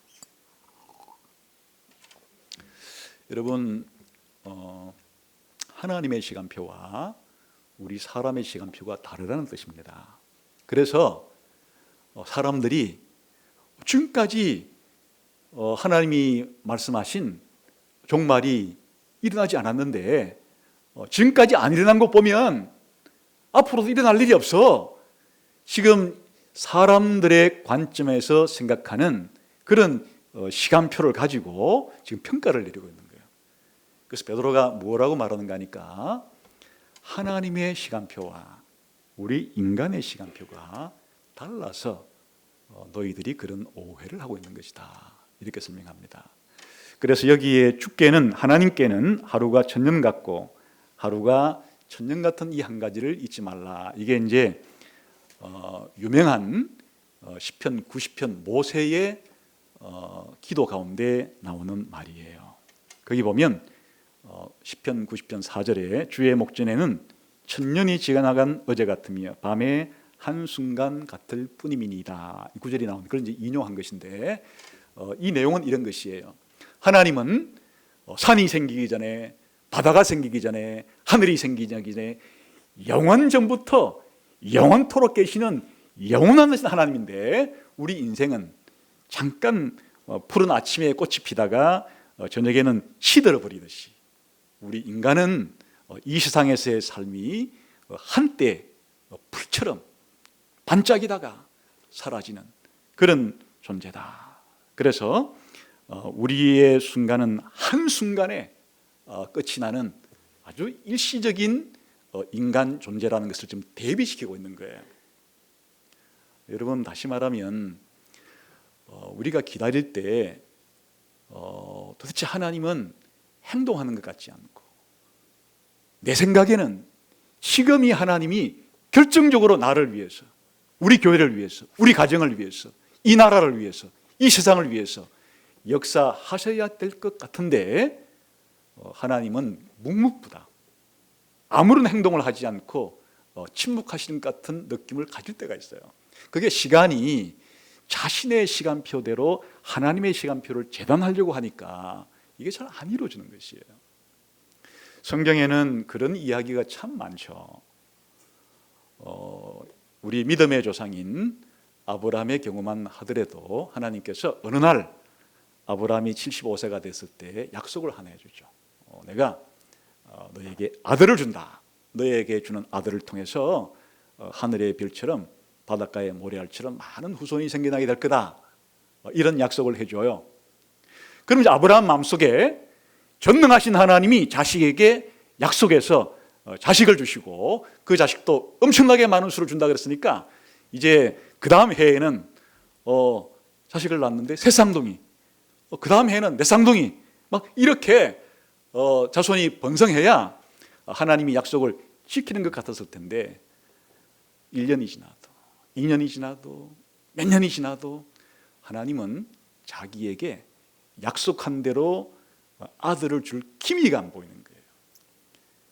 여러분 하나님의 시간표와 우리 사람의 시간표가 다르다는 뜻입니다. 그래서 사람들이 지금까지 하나님이 말씀하신 종말이 일어나지 않았는데 지금까지 안 일어난 것 보면 앞으로도 일어날 일이 없어. 지금 사람들의 관점에서 생각하는 그런 시간표를 가지고 지금 평가를 내리고 있는 거예요. 그래서 베드로가 뭐라고 말하는가 하니까 하나님의 시간표와 우리 인간의 시간표가 달라서 너희들이 그런 오해를 하고 있는 것이다 이렇게 설명합니다. 그래서 여기에 주께는 하나님께는 하루가 천년 같고 하루가 천년 같은 이 한 가지를 잊지 말라. 이게 이제 유명한 시편 90편 모세의 기도 가운데 나오는 말이에요. 거기 보면 시편 90편 4절에 주의 목전에는 천년이 지나간 어제 같으며 밤에 한순간 같을 뿐임이니이다. 이 구절이 나오는 그런 이제 인용한 것인데 이 내용은 이런 것이에요. 하나님은 산이 생기기 전에 바다가 생기기 전에 하늘이 생기기 전에 영원 전부터 영원토록 계시는 영원한 하나님인데 우리 인생은 잠깐 푸른 아침에 꽃이 피다가 저녁에는 시들어 버리듯이 우리 인간은 이 세상에서의 삶이 한때 불처럼 반짝이다가 사라지는 그런 존재다. 그래서 우리의 순간은 한순간에 끝이 나는 아주 일시적인 인간 존재라는 것을 좀 대비시키고 있는 거예요. 여러분 다시 말하면 우리가 기다릴 때 도대체 하나님은 행동하는 것 같지 않고 내 생각에는 지금이 하나님이 결정적으로 나를 위해서, 우리 교회를 위해서, 우리 가정을 위해서, 이 나라를 위해서, 이 세상을 위해서 역사하셔야 될 것 같은데 하나님은 묵묵부답, 아무런 행동을 하지 않고 침묵하시는 것 같은 느낌을 가질 때가 있어요. 그게 시간이 자신의 시간표대로 하나님의 시간표를 재단하려고 하니까 이게 잘 안 이루어지는 것이에요. 성경에는 그런 이야기가 참 많죠. 우리 믿음의 조상인 아브라함의 경우만 하더라도 하나님께서 어느 날 아브라함이 75세가 됐을 때 약속을 하나 해주죠. 내가 너에게 아들을 준다. 너에게 주는 아들을 통해서 하늘의 별처럼 바닷가의 모래알처럼 많은 후손이 생겨나게 될 거다. 이런 약속을 해줘요. 그럼 이제 아브라함 마음속에 전능하신 하나님이 자식에게 약속해서 자식을 주시고 그 자식도 엄청나게 많은 수를 준다 그랬으니까 이제 그 다음 해에는 자식을 낳았는데 세 쌍둥이, 그 다음 해에는 네 쌍둥이, 막 이렇게 자손이 번성해야 하나님이 약속을 지키는 것 같았을 텐데 1년이 지나도 2년이 지나도 몇 년이 지나도 하나님은 자기에게 약속한 대로 아들을 줄 기미가 안 보이는 거예요.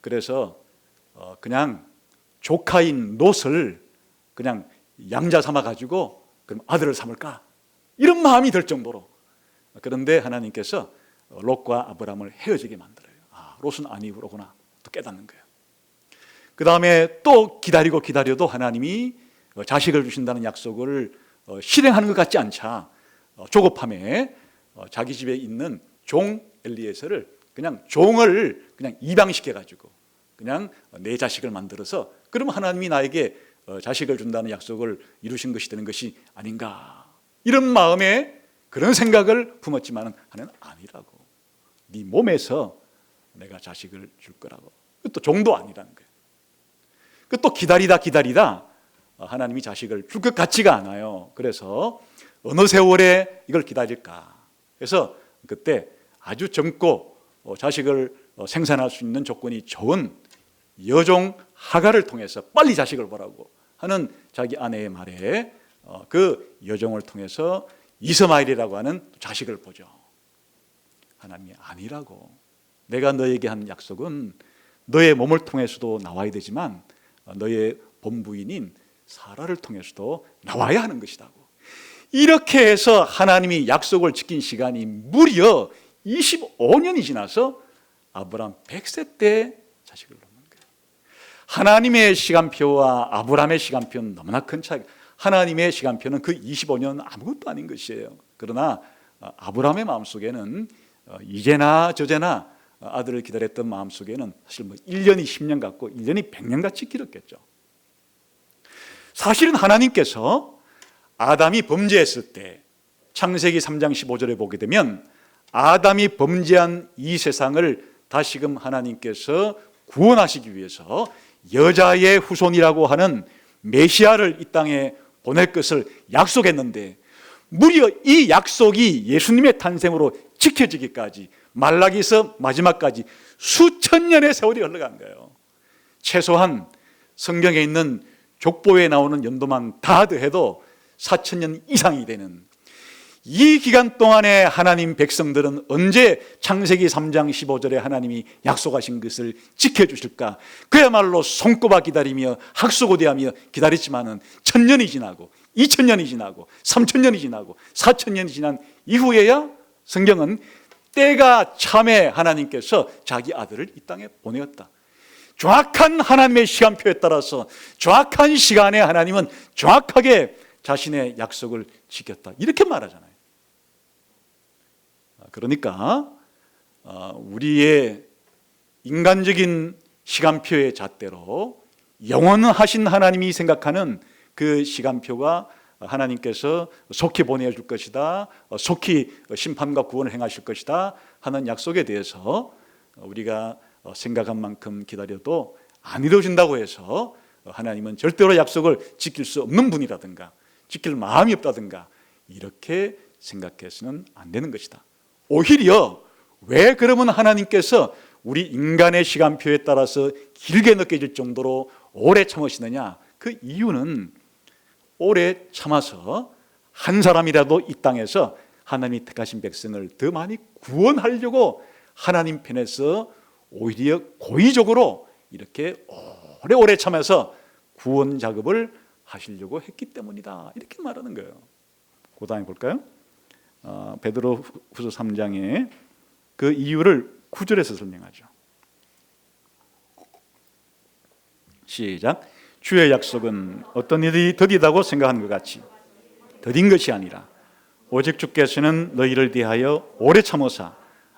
그래서 그냥 조카인 롯을 그냥 양자 삼아 가지고 그럼 아들을 삼을까? 이런 마음이 들 정도로. 그런데 하나님께서 롯과 아브라함을 헤어지게 만들어요. 롯은 아니로구나 또 깨닫는 거예요. 그 다음에 또 기다려도 하나님이 자식을 주신다는 약속을 실행하는 것 같지 않자 조급함에 자기 집에 있는 종 엘리에셀을 그냥 종을 그냥 입양시켜 가지고 그냥 내 자식을 만들어서 그럼 하나님이 나에게 자식을 준다는 약속을 이루신 것이 되는 것이 아닌가, 이런 마음에 그런 생각을 품었지만 하나님은 아니라고, 네 몸에서 내가 자식을 줄 거라고. 또 종도 아니라는 거예요. 또 기다리다 하나님이 자식을 줄 것 같지가 않아요. 그래서 어느 세월에 이걸 기다릴까. 그래서 그때 아주 젊고 자식을 생산할 수 있는 조건이 좋은 여종 하가를 통해서 빨리 자식을 보라고 하는 자기 아내의 말에 그 여종을 통해서 이스마엘이라고 하는 자식을 보죠. 하나님이 아니라고. 내가 너에게 한 약속은 너의 몸을 통해서도 나와야 되지만 너의 본부인인 사라를 통해서도 나와야 하는 것이라고. 이렇게 해서 하나님이 약속을 지킨 시간이 무려 25년이 지나서 아브라함 100세 때 자식을 낳는 거예요. 하나님의 시간표와 아브라함의 시간표는 너무나 큰 차이. 하나님의 시간표는 그 25년은 아무것도 아닌 것이에요. 그러나 아브라함의 마음속에는 이제나 저제나 아들을 기다렸던 마음속에는 사실 1년이 10년 같고 1년이 100년 같이 길었겠죠. 사실은 하나님께서 아담이 범죄했을 때 창세기 3장 15절에 보게 되면 아담이 범죄한 이 세상을 다시금 하나님께서 구원하시기 위해서 여자의 후손이라고 하는 메시아를 이 땅에 보낼 것을 약속했는데 무려 이 약속이 예수님의 탄생으로 지켜지기까지 말라기서 마지막까지 수천 년의 세월이 흘러간 거예요. 최소한 성경에 있는 족보에 나오는 연도만 다 더해도 4,000년 이상이 되는 이 기간 동안에 하나님 백성들은 언제 창세기 3장 15절에 하나님이 약속하신 것을 지켜주실까? 그야말로 손꼽아 기다리며 학수고대하며 기다렸지만은 1,000년이 지나고 2,000년이 지나고 3,000년이 지나고 4,000년이 지난 이후에야 성경은 때가 참에 하나님께서 자기 아들을 이 땅에 보내었다. 정확한 하나님의 시간표에 따라서 정확한 시간에 하나님은 정확하게 자신의 약속을 지켰다. 이렇게 말하잖아요. 그러니까 우리의 인간적인 시간표의 잣대로 영원하신 하나님이 생각하는 그 시간표가 하나님께서 속히 보내줄 것이다, 속히 심판과 구원을 행하실 것이다 하는 약속에 대해서 우리가 생각한 만큼 기다려도 안 이루어진다고 해서 하나님은 절대로 약속을 지킬 수 없는 분이라든가 지킬 마음이 없다든가 이렇게 생각해서는 안 되는 것이다. 오히려 왜 그러면 하나님께서 우리 인간의 시간표에 따라서 길게 느껴질 정도로 오래 참으시느냐? 그 이유는 오래 참아서 한 사람이라도 이 땅에서 하나님이 택하신 백성을 더 많이 구원하려고 하나님 편에서 오히려 고의적으로 이렇게 오래오래 참아서 구원 작업을 하시려고 했기 때문이다, 이렇게 말하는 거예요. 그 다음에 볼까요? 베드로 후서 3장에 그 이유를 9절에서 설명하죠. 시작. 주의 약속은 어떤 일이 더디다고 생각하는 것 같이 더딘 것이 아니라 오직 주께서는 너희를 대하여 오래 참으사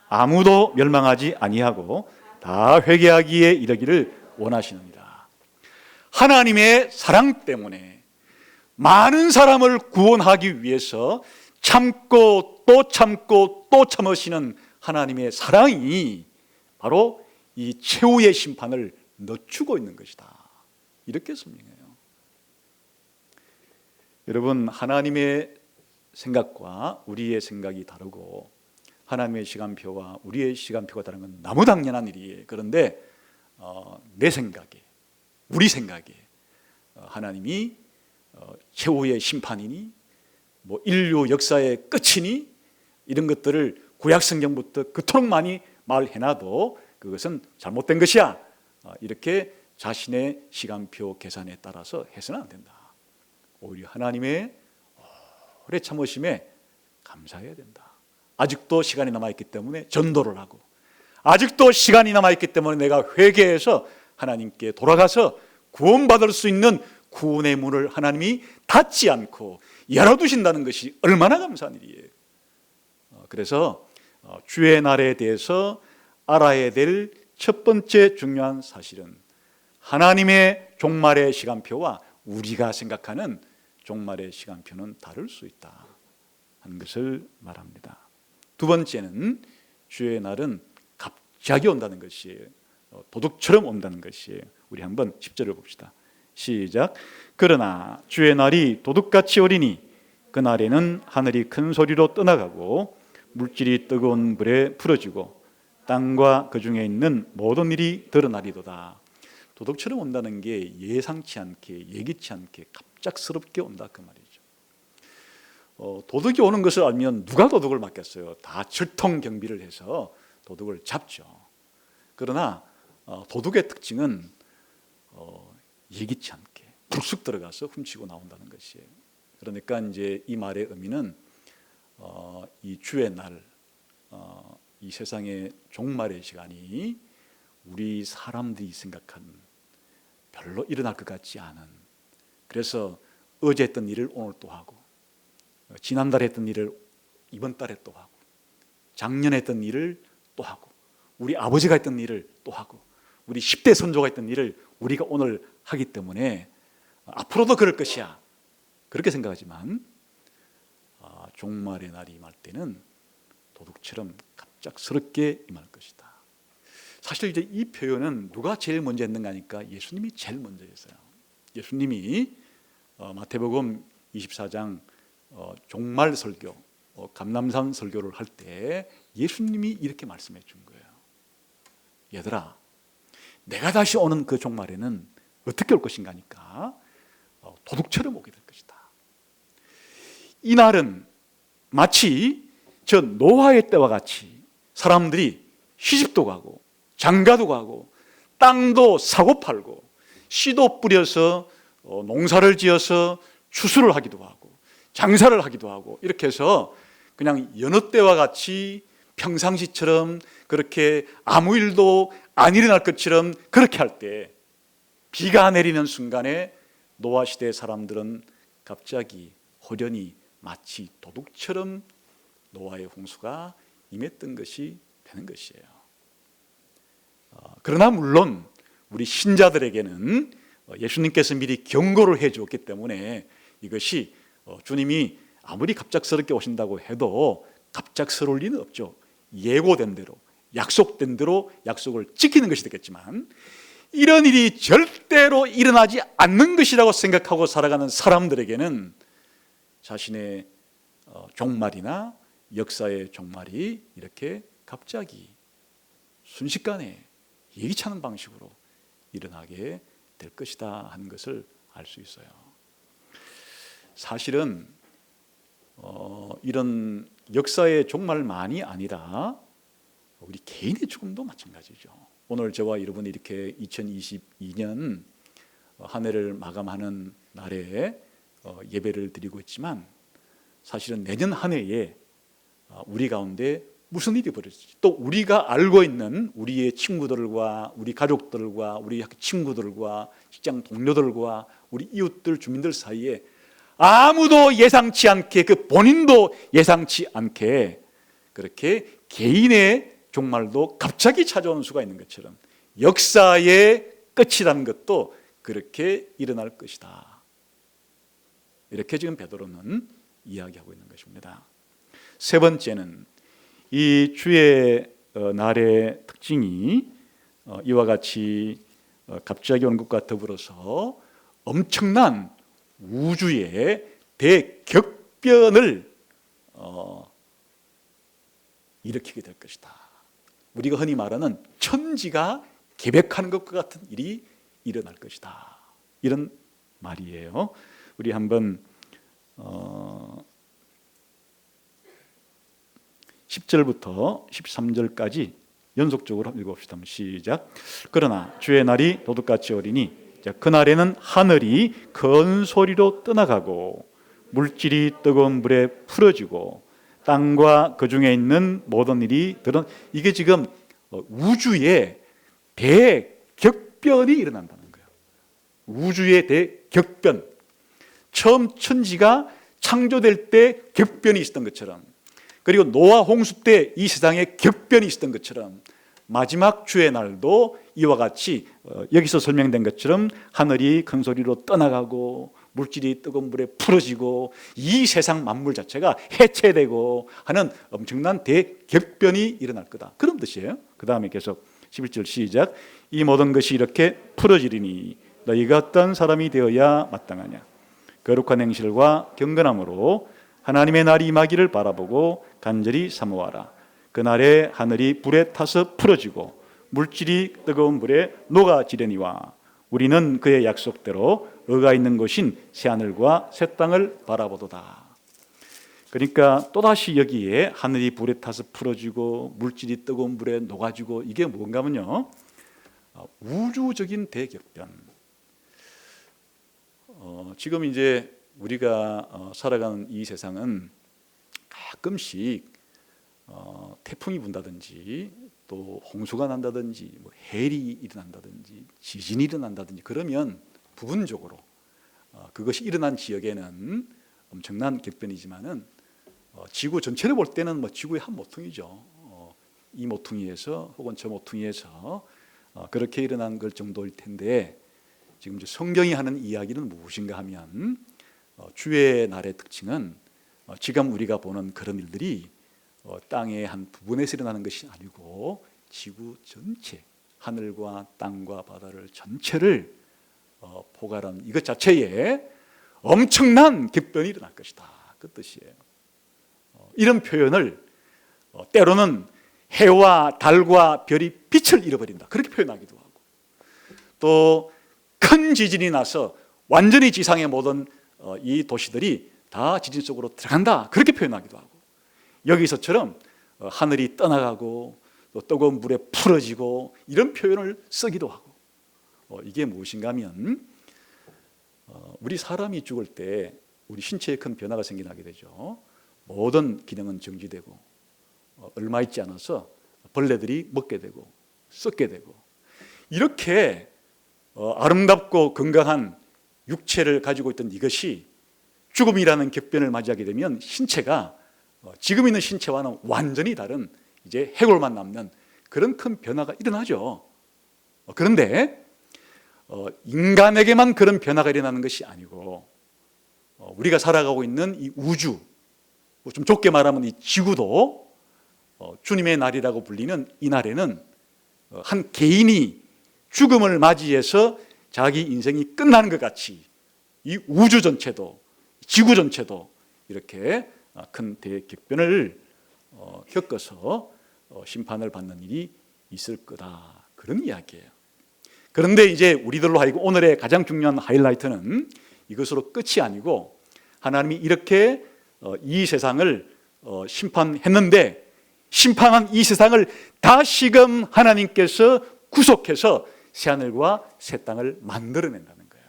아무도 멸망하지 아니하고 다 회개하기에 이르기를 원하시느니라. 하나님의 사랑 때문에 많은 사람을 구원하기 위해서 참고 또 참고 또 참으시는 하나님의 사랑이 바로 이 최후의 심판을 늦추고 있는 것이다, 이렇게 설명해요. 여러분, 하나님의 생각과 우리의 생각이 다르고 하나님의 시간표와 우리의 시간표가 다른 건 너무 당연한 일이에요. 그런데 내 생각에, 우리 생각에 하나님이 최후의 심판이니 뭐 인류 역사의 끝이니 이런 것들을 구약성경부터 그토록 많이 말해놔도 그것은 잘못된 것이야, 이렇게 자신의 시간표 계산에 따라서 해서는 안 된다. 오히려 하나님의 오래 참으심에 감사해야 된다. 아직도 시간이 남아있기 때문에 전도를 하고, 아직도 시간이 남아있기 때문에 내가 회개해서 하나님께 돌아가서 구원받을 수 있는 구원의 문을 하나님이 닫지 않고 열어두신다는 것이 얼마나 감사한 일이에요. 그래서 주의 날에 대해서 알아야 될 첫 번째 중요한 사실은 하나님의 종말의 시간표와 우리가 생각하는 종말의 시간표는 다를 수 있다 하는 것을 말합니다. 두 번째는 주의 날은 갑자기 온다는 것이에요. 도둑처럼 온다는 것이에요. 우리 한번 10절을 봅시다. 시작. 그러나 주의 날이 도둑같이 오리니 그날에는 하늘이 큰 소리로 떠나가고 물질이 뜨거운 불에 풀어지고 땅과 그 중에 있는 모든 일이 드러나리도다. 도둑처럼 온다는 게 예상치 않게, 예기치 않게 갑작스럽게 온다, 그 말이죠. 도둑이 오는 것을 알면 누가 도둑을 맡겠어요? 다 철통경비를 해서 도둑을 잡죠. 그러나 도둑의 특징은 예기치 않게 불쑥 들어가서 훔치고 나온다는 것이에요. 그러니까 이제 이 말의 의미는 이 주의 날, 이 세상의 종말의 시간이 우리 사람들이 생각한 별로 일어날 것 같지 않은, 그래서 어제 했던 일을 오늘 또 하고, 지난달에 했던 일을 이번 달에 또 하고, 작년에 했던 일을 또 하고, 우리 아버지가 했던 일을 또 하고, 우리 10대 선조가 했던 일을 우리가 오늘 하기 때문에 앞으로도 그럴 것이야, 그렇게 생각하지만 종말의 날이 임할 때는 도둑처럼 갑작스럽게 임할 것이다. 사실 이제 이 표현은 누가 제일 먼저 했는가 하니까 예수님이 제일 먼저 했어요. 예수님이 마태복음 24장 종말 설교, 감람산 설교를 할 때 예수님이 이렇게 말씀해 준 거예요. 얘들아, 내가 다시 오는 그 종말에는 어떻게 올 것인가 하니까 도둑처럼 오게 될 것이다. 이 날은 마치 저 노아의 때와 같이 사람들이 시집도 가고 장가도 가고 땅도 사고 팔고 씨도 뿌려서 농사를 지어서 추수를 하기도 하고 장사를 하기도 하고, 이렇게 해서 그냥 여느 때와 같이 평상시처럼 그렇게 아무 일도 안 일어날 것처럼 그렇게 할 때 비가 내리는 순간에 노아 시대의 사람들은 갑자기 호련히 마치 도둑처럼 노아의 홍수가 임했던 것이 되는 것이에요. 그러나 물론 우리 신자들에게는 예수님께서 미리 경고를 해 주었기 때문에 이것이 주님이 아무리 갑작스럽게 오신다고 해도 갑작스러울 리는 없죠. 예고된 대로, 약속된 대로 약속을 지키는 것이 되겠지만, 이런 일이 절대로 일어나지 않는 것이라고 생각하고 살아가는 사람들에게는 자신의 종말이나 역사의 종말이 이렇게 갑자기 순식간에 예기치 않은 방식으로 일어나게 될 것이다 하는 것을 알 수 있어요. 사실은 이런 역사의 종말만이 아니라 우리 개인의 죽음도 마찬가지죠. 오늘 저와 여러분이 이렇게 2022년 한 해를 마감하는 날에 예배를 드리고 있지만 사실은 내년 한 해에 우리 가운데 무슨 일이 벌어질지, 또 우리가 알고 있는 우리의 친구들과 우리 가족들과 우리 친구들과 직장 동료들과 우리 이웃들 주민들 사이에 아무도 예상치 않게, 그 본인도 예상치 않게 그렇게 개인의 종말도 갑자기 찾아오는 수가 있는 것처럼 역사의 끝이라는 것도 그렇게 일어날 것이다. 이렇게 지금 베드로는 이야기하고 있는 것입니다. 세 번째는 이 주의 날의 특징이 이와 같이 갑자기 온 것과 더불어서 엄청난 우주의 대격변을 일으키게 될 것이다. 우리가 흔히 말하는 천지가 개벽하는 것과 같은 일이 일어날 것이다. 이런 말이에요. 우리 한번 10절부터 13절까지 연속적으로 읽어봅시다. 시작. 그러나 주의 날이 도둑같이 오리니 그날에는 하늘이 큰 소리로 떠나가고 물질이 뜨거운 물에 풀어지고 땅과 그 중에 있는 모든 일이 드러나. 이게 지금 우주의 대격변이 일어난다는 거예요. 우주의 대격변. 처음 천지가 창조될 때 격변이 있었던 것처럼, 그리고 노아 홍수 때 이 세상에 격변이 있었던 것처럼 마지막 주의 날도 이와 같이 여기서 설명된 것처럼 하늘이 큰 소리로 떠나가고 물질이 뜨거운 물에 풀어지고 이 세상 만물 자체가 해체되고 하는 엄청난 대격변이 일어날 거다. 그런 뜻이에요. 그 다음에 계속 11절 시작. 이 모든 것이 이렇게 풀어지리니 너희가 어떤 사람이 되어야 마땅하냐. 거룩한 행실과 경건함으로 하나님의 날이 임하기를 바라보고 간절히 사모하라. 그날에 하늘이 불에 타서 풀어지고 물질이 뜨거운 물에 녹아지려니와 우리는 그의 약속대로 의가 있는 곳인 새하늘과 새 땅을 바라보도다. 그러니까 또다시 여기에 하늘이 불에 타서 풀어지고 물질이 뜨거운 물에 녹아지고, 이게 뭔가 하면요, 우주적인 대격변. 지금 이제 우리가 살아가는 이 세상은 가끔씩 태풍이 분다든지 또 홍수가 난다든지 뭐 해일이 일어난다든지 지진이 일어난다든지 그러면 부분적으로 그것이 일어난 지역에는 엄청난 격변이지만은 지구 전체를 볼 때는 뭐 지구의 한 모퉁이죠. 이 모퉁이에서 혹은 저 모퉁이에서 그렇게 일어난 걸 정도일 텐데, 지금 이제 성경이 하는 이야기는 무엇인가 하면 주의 날의 특징은 지금 우리가 보는 그런 일들이 땅의 한 부분에서 일어나는 것이 아니고 지구 전체, 하늘과 땅과 바다를 전체를 포괄하는 이것 자체에 엄청난 격변이 일어날 것이다. 그 뜻이에요. 이런 표현을 때로는 해와 달과 별이 빛을 잃어버린다, 그렇게 표현하기도 하고, 또 큰 지진이 나서 완전히 지상의 모든 이 도시들이 다 지진 속으로 들어간다, 그렇게 표현하기도 하고, 여기서처럼 하늘이 떠나가고 또 뜨거운 물에 풀어지고 이런 표현을 쓰기도 하고. 이게 무엇인가 하면 우리 사람이 죽을 때 우리 신체에 큰 변화가 생겨나게 되죠. 모든 기능은 정지되고 얼마 있지 않아서 벌레들이 먹게 되고 썩게 되고, 이렇게 아름답고 건강한 육체를 가지고 있던 이것이 죽음이라는 격변을 맞이하게 되면 신체가 지금 있는 신체와는 완전히 다른 이제 해골만 남는 그런 큰 변화가 일어나죠. 그런데 인간에게만 그런 변화가 일어나는 것이 아니고 우리가 살아가고 있는 이 우주, 좀 좁게 말하면 이 지구도 주님의 날이라고 불리는 이 날에는 한 개인이 죽음을 맞이해서 자기 인생이 끝나는 것 같이 이 우주 전체도, 지구 전체도 이렇게 큰 대격변을 겪어서 심판을 받는 일이 있을 거다, 그런 이야기예요. 그런데 이제 우리들로 하여금 오늘의 가장 중요한 하이라이트는 이것으로 끝이 아니고, 하나님이 이렇게 이 세상을 심판했는데, 심판한 이 세상을 다시금 하나님께서 구속해서 새하늘과 새 땅을 만들어낸다는 거예요.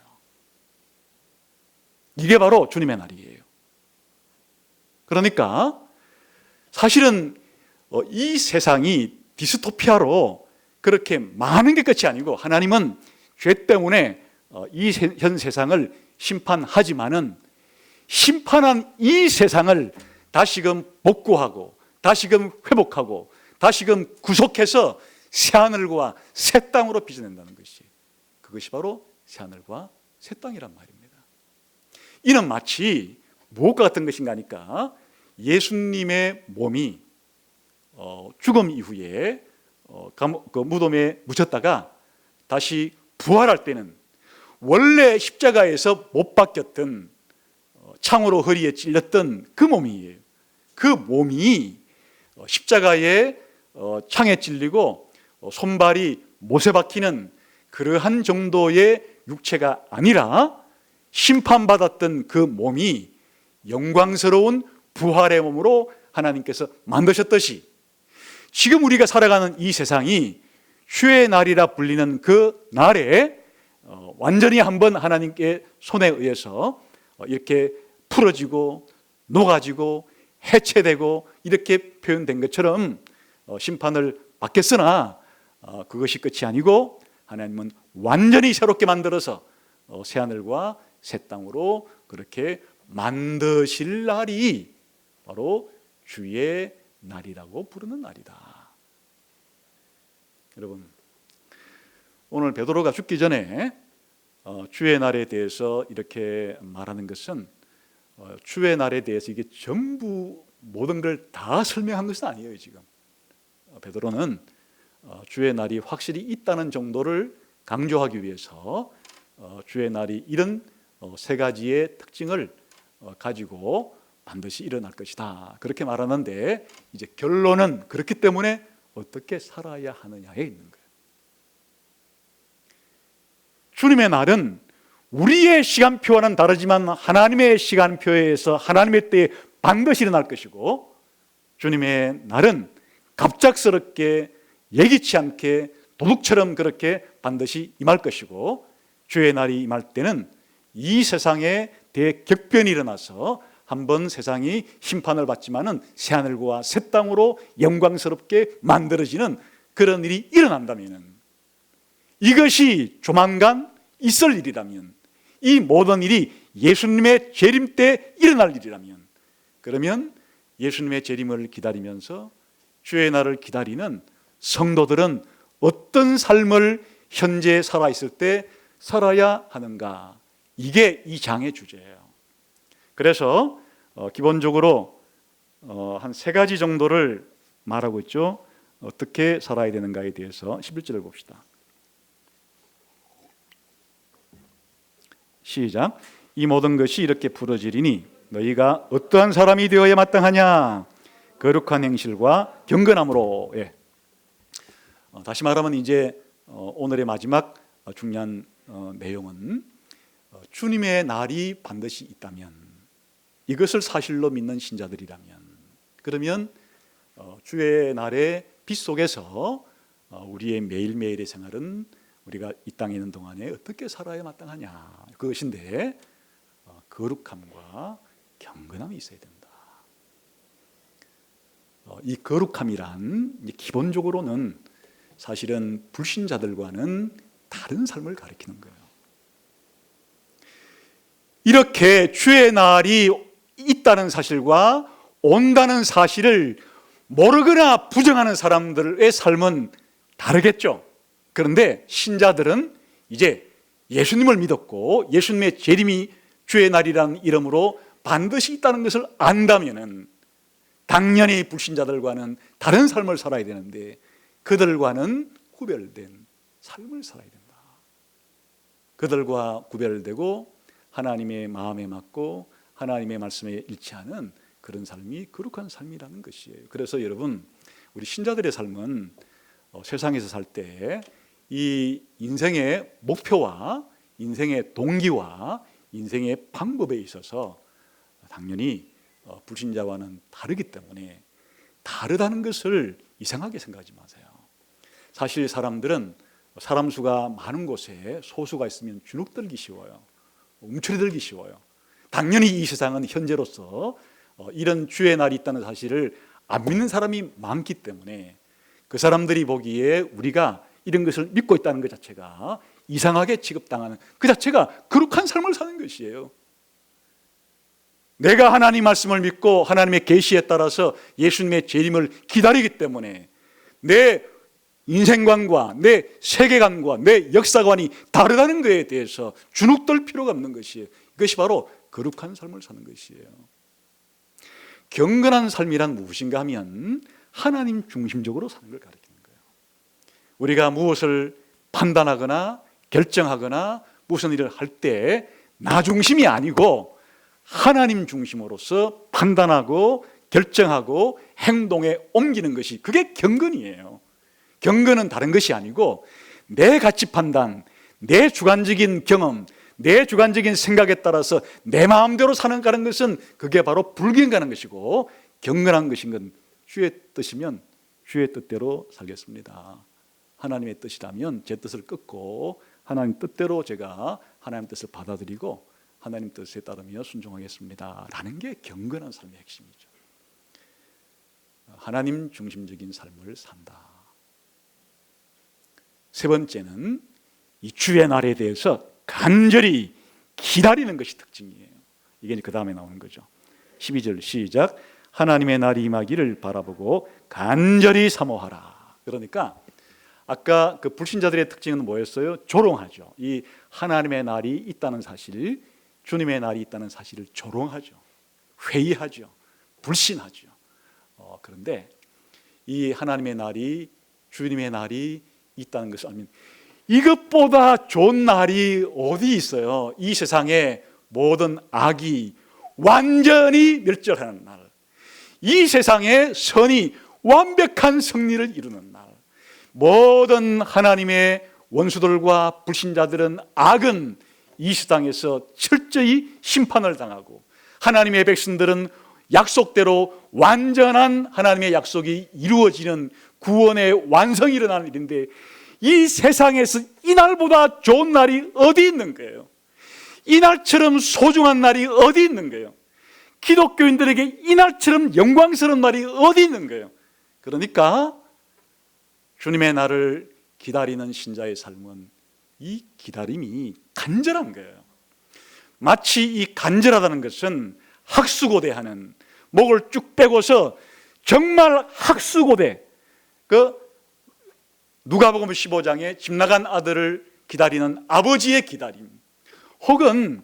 이게 바로 주님의 날이에요. 그러니까 사실은 이 세상이 디스토피아로 그렇게 많은 게 끝이 아니고, 하나님은 죄 때문에 이 현 세상을 심판하지만은 심판한 이 세상을 다시금 복구하고 다시금 회복하고 다시금 구속해서 새하늘과 새 땅으로 빚어낸다는 것이, 그것이 바로 새하늘과 새 땅이란 말입니다. 이는 마치 무엇과 같은 것인가 하니까, 예수님의 몸이 죽음 이후에 그 무덤에 묻혔다가 다시 부활할 때는 원래 십자가에서 못 박혔던, 창으로 허리에 찔렸던 그 몸이에요. 그 몸이 십자가에 창에 찔리고 손발이 못에 박히는 그러한 정도의 육체가 아니라, 심판받았던 그 몸이 영광스러운 부활의 몸으로 하나님께서 만드셨듯이, 지금 우리가 살아가는 이 세상이 주의 날이라 불리는 그 날에 완전히 한번 하나님께 손에 의해서 이렇게 풀어지고 녹아지고 해체되고 이렇게 표현된 것처럼 심판을 받겠으나, 그것이 끝이 아니고 하나님은 완전히 새롭게 만들어서 새하늘과 새 땅으로 그렇게 만드실 날이 바로 주의 날이라고 부르는 날이다. 여러분, 오늘 베드로가 죽기 전에 주의 날에 대해서 이렇게 말하는 것은, 주의 날에 대해서 이게 전부 모든 걸 다 설명한 것은 아니에요. 지금 베드로는 주의 날이 확실히 있다는 정도를 강조하기 위해서 주의 날이 이런 세 가지의 특징을 가지고 반드시 일어날 것이다, 그렇게 말하는데, 이제 결론은 그렇기 때문에 어떻게 살아야 하느냐에 있는 거예요. 주님의 날은 우리의 시간표와는 다르지만 하나님의 시간표에서 하나님의 때에 반드시 일어날 것이고, 주님의 날은 갑작스럽게 예기치 않게 도둑처럼 그렇게 반드시 임할 것이고, 주의 날이 임할 때는 이 세상에 대격변이 일어나서 한번 세상이 심판을 받지만은 새하늘과 새 땅으로 영광스럽게 만들어지는 그런 일이 일어난다면은, 이것이 조만간 있을 일이라면, 이 모든 일이 예수님의 재림 때 일어날 일이라면, 그러면 예수님의 재림을 기다리면서 주의 날을 기다리는 성도들은 어떤 삶을 현재 살아있을 때 살아야 하는가, 이게 이 장의 주제예요. 그래서 기본적으로 한 세 가지 정도를 말하고 있죠. 어떻게 살아야 되는가에 대해서 11절을 봅시다. 시작. 이 모든 것이 이렇게 부러지리니 너희가 어떠한 사람이 되어야 마땅하냐, 거룩한 행실과 경건함으로. 다시 말하면 이제 오늘의 마지막 중요한 내용은, 주님의 날이 반드시 있다면, 이것을 사실로 믿는 신자들이라면, 그러면 주의 날의 빛 속에서 우리의 매일매일의 생활은 우리가 이 땅에 있는 동안에 어떻게 살아야 마땅하냐, 그것인데 거룩함과 경건함이 있어야 된다. 이 거룩함이란 기본적으로는 사실은 불신자들과는 다른 삶을 가리키는 거예요. 이렇게 주의 날이 있다는 사실과 온다는 사실을 모르거나 부정하는 사람들의 삶은 다르겠죠. 그런데 신자들은 이제 예수님을 믿었고 예수님의 재림이 주의 날이라는 이름으로 반드시 있다는 것을 안다면은 당연히 불신자들과는 다른 삶을 살아야 되는데, 그들과는 구별된 삶을 살아야 된다. 그들과 구별되고 하나님의 마음에 맞고 하나님의 말씀에 일치하는 그런 삶이 거룩한 삶이라는 것이에요. 그래서 여러분, 우리 신자들의 삶은 세상에서 살 때 이 인생의 목표와 인생의 동기와 인생의 방법에 있어서 당연히 불신자와는 다르기 때문에 다르다는 것을 이상하게 생각하지 마세요. 사실 사람들은 사람 수가 많은 곳에 소수가 있으면 주눅들기 쉬워요. 움츠러들기 쉬워요. 당연히 이 세상은 현재로서 이런 주의 날이 있다는 사실을 안 믿는 사람이 많기 때문에 그 사람들이 보기에 우리가 이런 것을 믿고 있다는 것 자체가 이상하게 취급당하는 그 자체가 거룩한 삶을 사는 것이에요. 내가 하나님 말씀을 믿고 하나님의 계시에 따라서 예수님의 재림을 기다리기 때문에 내 인생관과 내 세계관과 내 역사관이 다르다는 것에 대해서 주눅들 필요가 없는 것이에요. 이것이 바로 거룩한 삶을 사는 것이에요. 경건한 삶이란 무엇인가 하면 하나님 중심적으로 사는 걸 가르치는 거예요. 우리가 무엇을 판단하거나 결정하거나 무슨 일을 할 때 나 중심이 아니고 하나님 중심으로서 판단하고 결정하고 행동에 옮기는 것이 그게 경건이에요. 경건은 다른 것이 아니고 내 가치 판단, 내 주관적인 경험, 내 주관적인 생각에 따라서 내 마음대로 사는 것은 그게 바로 불경건한 것이고, 경건한 것인 건 주의 뜻이면 주의 뜻대로 살겠습니다. 하나님의 뜻이라면 제 뜻을 끊고 하나님 뜻대로 제가 하나님 뜻을 받아들이고 하나님 뜻에 따르며 순종하겠습니다 라는 게 경건한 삶의 핵심이죠. 하나님 중심적인 삶을 산다. 세 번째는 이 주의 날에 대해서 간절히 기다리는 것이 특징이에요. 이게 그 다음에 나오는 거죠. 12절 시작. 하나님의 날이 임하기를 바라보고 간절히 사모하라. 그러니까 아까 그 불신자들의 특징은 뭐였어요? 조롱하죠. 이 하나님의 날이 있다는 사실, 주님의 날이 있다는 사실을 조롱하죠. 회의하죠. 불신하죠. 그런데 이 하나님의 날이, 주님의 날이 있다는 것을 알면 이것보다 좋은 날이 어디 있어요? 이 세상의 모든 악이 완전히 멸절하는 날, 이 세상의 선이 완벽한 승리를 이루는 날, 모든 하나님의 원수들과 불신자들은, 악은 이 세상에서 철저히 심판을 당하고 하나님의 백성들은 약속대로 완전한 하나님의 약속이 이루어지는 구원의 완성이 일어나는 일인데, 이 세상에서 이 날보다 좋은 날이 어디 있는 거예요? 이 날처럼 소중한 날이 어디 있는 거예요? 기독교인들에게 이 날처럼 영광스러운 날이 어디 있는 거예요? 그러니까 주님의 날을 기다리는 신자의 삶은 이 기다림이 간절한 거예요. 마치 이 간절하다는 것은 학수고대하는, 목을 쭉 빼고서 정말 학수고대, 그 누가복음 15장에 집 나간 아들을 기다리는 아버지의 기다림, 혹은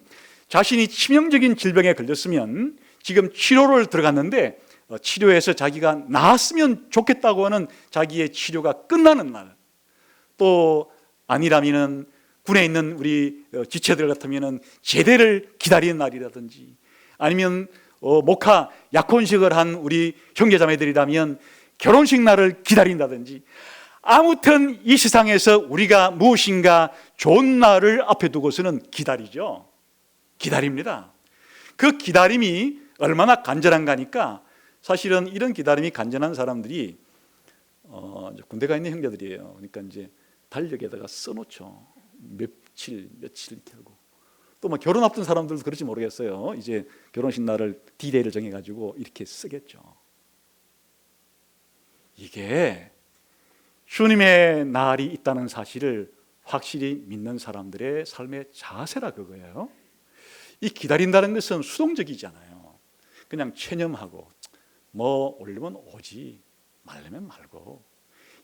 자신이 치명적인 질병에 걸렸으면 지금 치료를 들어갔는데 치료해서 자기가 나았으면 좋겠다고 하는 자기의 치료가 끝나는 날, 또 아니라면은 군에 있는 우리 지체들 같으면은 제대를 기다리는 날이라든지, 아니면 목화 약혼식을 한 우리 형제자매들이라면 결혼식 날을 기다린다든지, 아무튼 이 세상에서 우리가 무엇인가 좋은 날을 앞에 두고서는 기다리죠. 기다립니다. 그 기다림이 얼마나 간절한가니까, 사실은 이런 기다림이 간절한 사람들이 군대 가 있는 형제들이에요. 그러니까 이제 달력에다가 써놓죠. 며칠 이렇게 하고. 또 뭐 결혼 앞둔 사람들도 그럴지 모르겠어요. 이제 결혼식 날을 D-Day를 정해가지고 이렇게 쓰겠죠. 이게 주님의 날이 있다는 사실을 확실히 믿는 사람들의 삶의 자세라 그거예요. 이 기다린다는 것은 수동적이잖아요. 그냥 체념하고 뭐 오려면 오지 말려면 말고,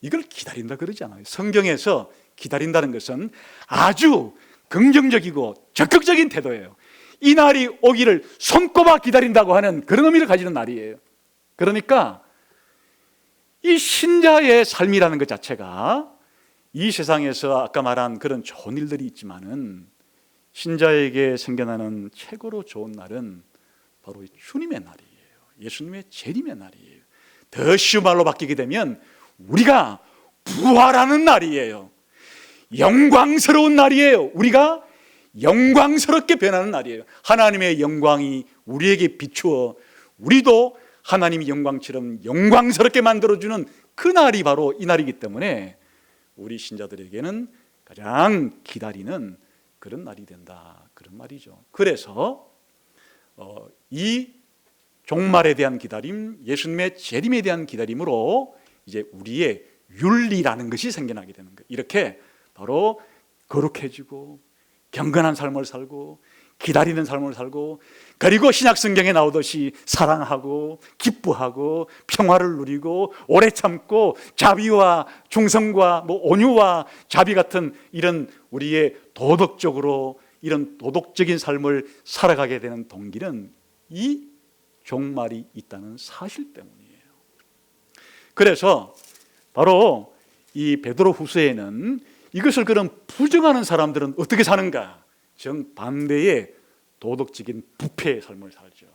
이걸 기다린다 그러지 않아요. 성경에서 기다린다는 것은 아주 긍정적이고 적극적인 태도예요. 이 날이 오기를 손꼽아 기다린다고 하는 그런 의미를 가지는 날이에요. 그러니까 이 신자의 삶이라는 것 자체가 이 세상에서 아까 말한 그런 좋은 일들이 있지만은 신자에게 생겨나는 최고로 좋은 날은 바로 주님의 날이에요. 예수님의 재림의 날이에요. 더 쉬운 말로 바뀌게 되면 우리가 부활하는 날이에요. 영광스러운 날이에요. 우리가 영광스럽게 변하는 날이에요. 하나님의 영광이 우리에게 비추어 우리도 하나님의 영광처럼 영광스럽게 만들어주는 그 날이 바로 이 날이기 때문에 우리 신자들에게는 가장 기다리는 그런 날이 된다, 그런 말이죠. 그래서 이 종말에 대한 기다림, 예수님의 재림에 대한 기다림으로 이제 우리의 윤리라는 것이 생겨나게 되는 거예요. 이렇게 바로 거룩해지고 경건한 삶을 살고 기다리는 삶을 살고, 그리고 신약 성경에 나오듯이 사랑하고 기뻐하고 평화를 누리고 오래 참고 자비와 충성과 온유와 자비 같은 이런 우리의 도덕적으로 이런 도덕적인 삶을 살아가게 되는 동기는 이 종말이 있다는 사실 때문이에요. 그래서 바로 이 베드로후서에는 이것을 그럼 부정하는 사람들은 어떻게 사는가? 정반대의 도덕적인 부패의 삶을 살죠.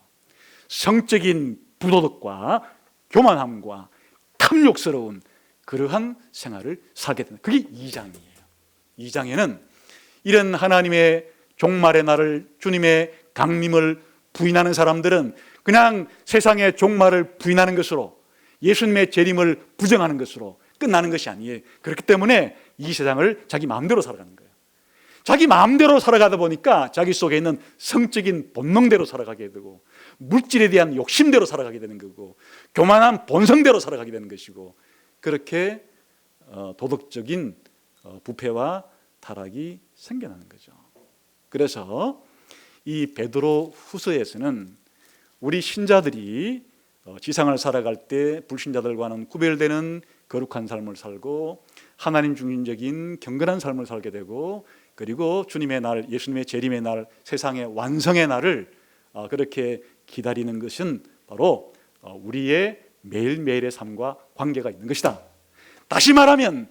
성적인 부도덕과 교만함과 탐욕스러운 그러한 생활을 살게 된다. 그게 2장이에요. 2장에는 이런 하나님의 종말의 날을, 주님의 강림을 부인하는 사람들은 그냥 세상의 종말을 부인하는 것으로, 예수님의 재림을 부정하는 것으로 끝나는 것이 아니에요. 그렇기 때문에 이 세상을 자기 마음대로 살아가는 거예요. 자기 마음대로 살아가다 보니까 자기 속에 있는 성적인 본능대로 살아가게 되고, 물질에 대한 욕심대로 살아가게 되는 거고, 교만한 본성대로 살아가게 되는 것이고, 그렇게 도덕적인 부패와 타락이 생겨나는 거죠. 그래서 이 베드로 후서에서는 우리 신자들이 지상을 살아갈 때 불신자들과는 구별되는 거룩한 삶을 살고 하나님 중심적인 경건한 삶을 살게 되고, 그리고 주님의 날, 예수님의 재림의 날, 세상의 완성의 날을 그렇게 기다리는 것은 바로 우리의 매일매일의 삶과 관계가 있는 것이다. 다시 말하면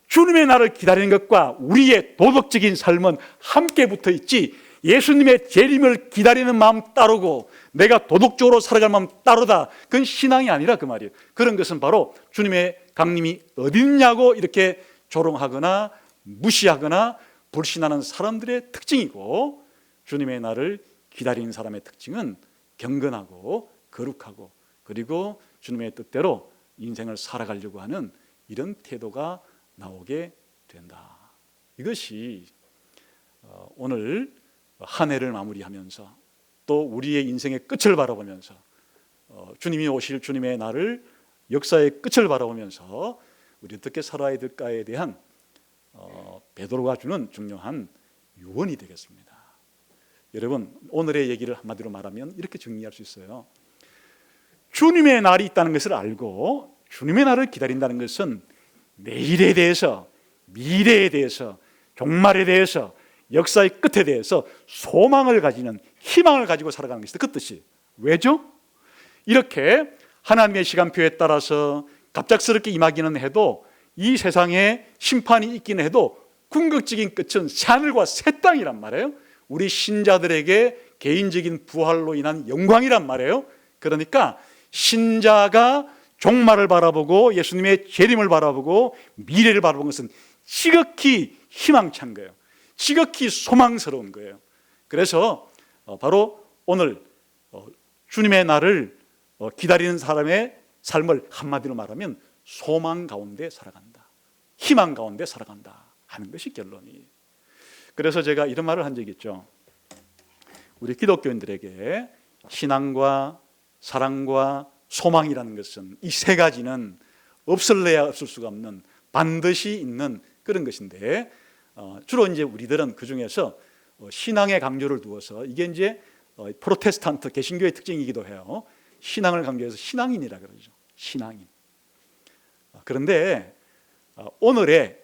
주님의 날을 기다리는 것과 우리의 도덕적인 삶은 함께 붙어 있지, 예수님의 재림을 기다리는 마음 따르고 내가 도덕적으로 살아갈 마음 따르다, 그건 신앙이 아니라 그 말이에요. 그런 것은 바로 주님의 강림이 어디 있냐고 이렇게 조롱하거나 무시하거나 불신하는 사람들의 특징이고, 주님의 날을 기다리는 사람의 특징은 경건하고 거룩하고, 그리고 주님의 뜻대로 인생을 살아가려고 하는 이런 태도가 나오게 된다. 이것이 오늘 한 해를 마무리하면서 또 우리의 인생의 끝을 바라보면서 주님이 오실 주님의 날을, 역사의 끝을 바라보면서 우리 어떻게 살아야 될까에 대한 베드로가 주는 중요한 유언이 되겠습니다. 여러분, 오늘의 얘기를 한마디로 말하면 이렇게 정리할 수 있어요. 주님의 날이 있다는 것을 알고 주님의 날을 기다린다는 것은 내일에 대해서, 미래에 대해서, 종말에 대해서, 역사의 끝에 대해서 소망을 가지는, 희망을 가지고 살아가는 것이다. 그 뜻이. 왜죠? 이렇게 하나님의 시간표에 따라서 갑작스럽게 임하기는 해도, 이 세상에 심판이 있기는 해도 궁극적인 끝은 새하늘과 새 땅이란 말이에요. 우리 신자들에게 개인적인 부활로 인한 영광이란 말이에요. 그러니까 신자가 종말을 바라보고 예수님의 재림을 바라보고 미래를 바라보는 것은 지극히 희망찬 거예요. 지극히 소망스러운 거예요. 그래서 바로 오늘 주님의 날을 기다리는 사람의 삶을 한마디로 말하면 소망 가운데 살아간다, 희망 가운데 살아간다 하는 것이 결론이에요. 그래서 제가 이런 말을 한 적이 있죠. 우리 기독교인들에게 신앙과 사랑과 소망이라는 것은, 이 세 가지는 없을래야 없을 수가 없는, 반드시 있는 그런 것인데, 주로 이제 우리들은 그 중에서 신앙의 강조를 두어서, 이게 이제 프로테스탄트 개신교의 특징이기도 해요. 신앙을 강조해서 신앙인이라 그러죠. 신앙인. 그런데 오늘의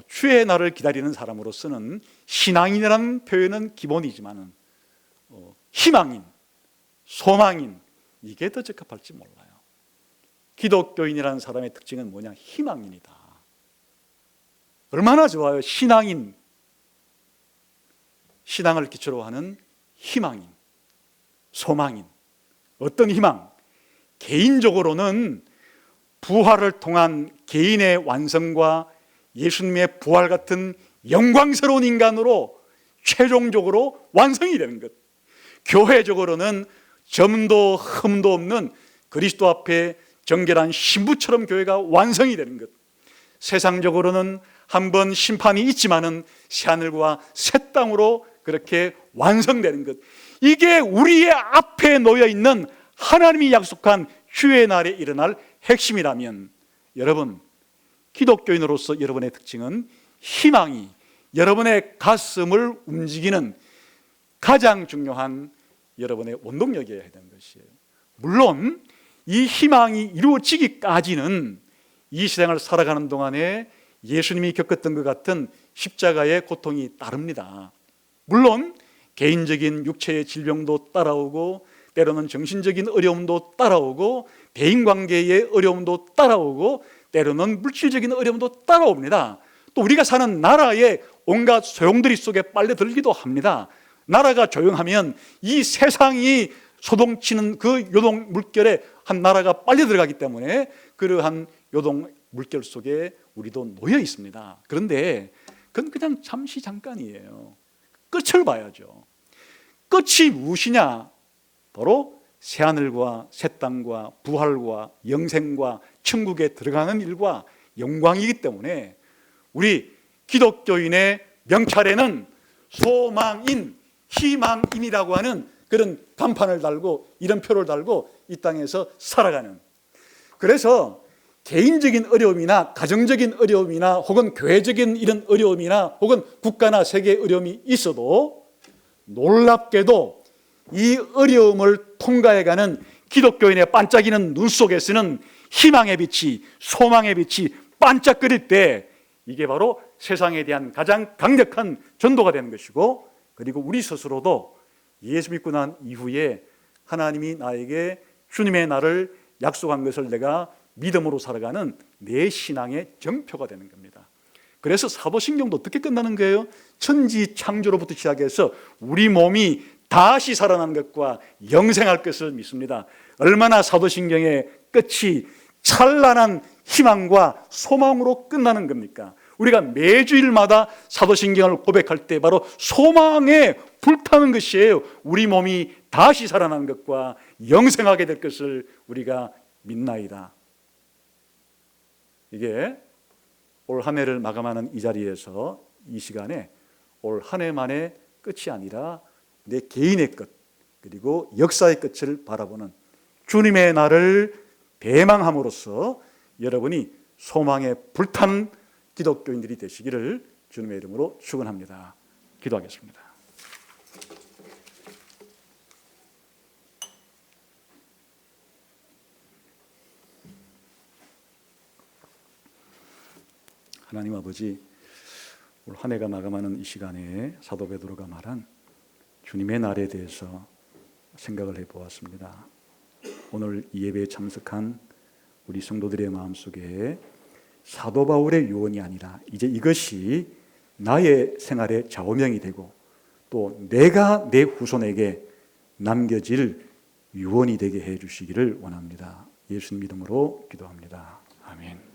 주의 날을 기다리는 사람으로서는 신앙인이라는 표현은 기본이지만 희망인, 소망인, 이게 더 적합할지 몰라요. 기독교인이라는 사람의 특징은 뭐냐? 희망인이다. 얼마나 좋아요. 신앙인, 신앙을 기초로 하는 희망인, 소망인. 어떤 희망? 개인적으로는 부활을 통한 개인의 완성과 예수님의 부활 같은 영광스러운 인간으로 최종적으로 완성이 되는 것. 교회적으로는 점도 흠도 없는 그리스도 앞에 정결한 신부처럼 교회가 완성이 되는 것. 세상적으로는 한번 심판이 있지만은 새하늘과 새 땅으로 그렇게 완성되는 것. 이게 우리의 앞에 놓여 있는 하나님이 약속한 휴의 날에 일어날 핵심이라면, 여러분, 기독교인으로서 여러분의 특징은 희망이 여러분의 가슴을 움직이는 가장 중요한 여러분의 원동력이어야 되는 것이에요. 물론 이 희망이 이루어지기까지는 이 세상을 살아가는 동안에 예수님이 겪었던 것 같은 십자가의 고통이 따릅니다. 물론 개인적인 육체의 질병도 따라오고, 때로는 정신적인 어려움도 따라오고, 대인관계의 어려움도 따라오고, 때로는 물질적인 어려움도 따라옵니다. 또 우리가 사는 나라의 온갖 소용돌이 속에 빨려들기도 합니다. 나라가 조용하면 이 세상이 소동치는 그 요동 물결에 한 나라가 빨려 들어가기 때문에 그러한 요동 물결 속에 우리도 놓여 있습니다. 그런데 그건 그냥 잠시 잠깐이에요. 끝을 봐야죠. 끝이 무엇이냐? 바로 새하늘과 새 땅과 부활과 영생과 천국에 들어가는 일과 영광이기 때문에 우리 기독교인의 명찰에는 소망인, 희망인이라고 하는 그런 간판을 달고 이름표를 달고 이 땅에서 살아가는, 그래서 개인적인 어려움이나 가정적인 어려움이나 혹은 교회적인 이런 어려움이나 혹은 국가나 세계의 어려움이 있어도 놀랍게도 이 어려움을 통과해가는 기독교인의 반짝이는 눈 속에서는 희망의 빛이, 소망의 빛이 반짝거릴 때 이게 바로 세상에 대한 가장 강력한 전도가 되는 것이고, 그리고 우리 스스로도 예수 믿고 난 이후에 하나님이 나에게 주님의 날을 약속한 것을 내가 믿음으로 살아가는 내 신앙의 정표가 되는 겁니다. 그래서 사도신경도 어떻게 끝나는 거예요? 천지 창조로부터 시작해서 우리 몸이 다시 살아난 것과 영생할 것을 믿습니다. 얼마나 사도신경의 끝이 찬란한 희망과 소망으로 끝나는 겁니까? 우리가 매주일마다 사도신경을 고백할 때 바로 소망에 불타는 것이에요. 우리 몸이 다시 살아난 것과 영생하게 될 것을 우리가 믿나이다. 이게 올 한 해를 마감하는 이 자리에서, 이 시간에 올 한 해만의 끝이 아니라 내 개인의 끝, 그리고 역사의 끝을 바라보는 주님의 날을 대망함으로써 여러분이 소망에 불타는 기독교인들이 되시기를 주님의 이름으로 축원합니다. 기도하겠습니다. 하나님 아버지, 올 한 해가 마감하는 이 시간에 사도 베드로가 말한 주님의 날에 대해서 생각을 해보았습니다. 오늘 이 예배에 참석한 우리 성도들의 마음속에 사도 바울의 유언이 아니라 이제 이것이 나의 생활의 좌우명이 되고 또 내가 내 후손에게 남겨질 유언이 되게 해 주시기를 원합니다. 예수님 이름으로 기도합니다. 아멘.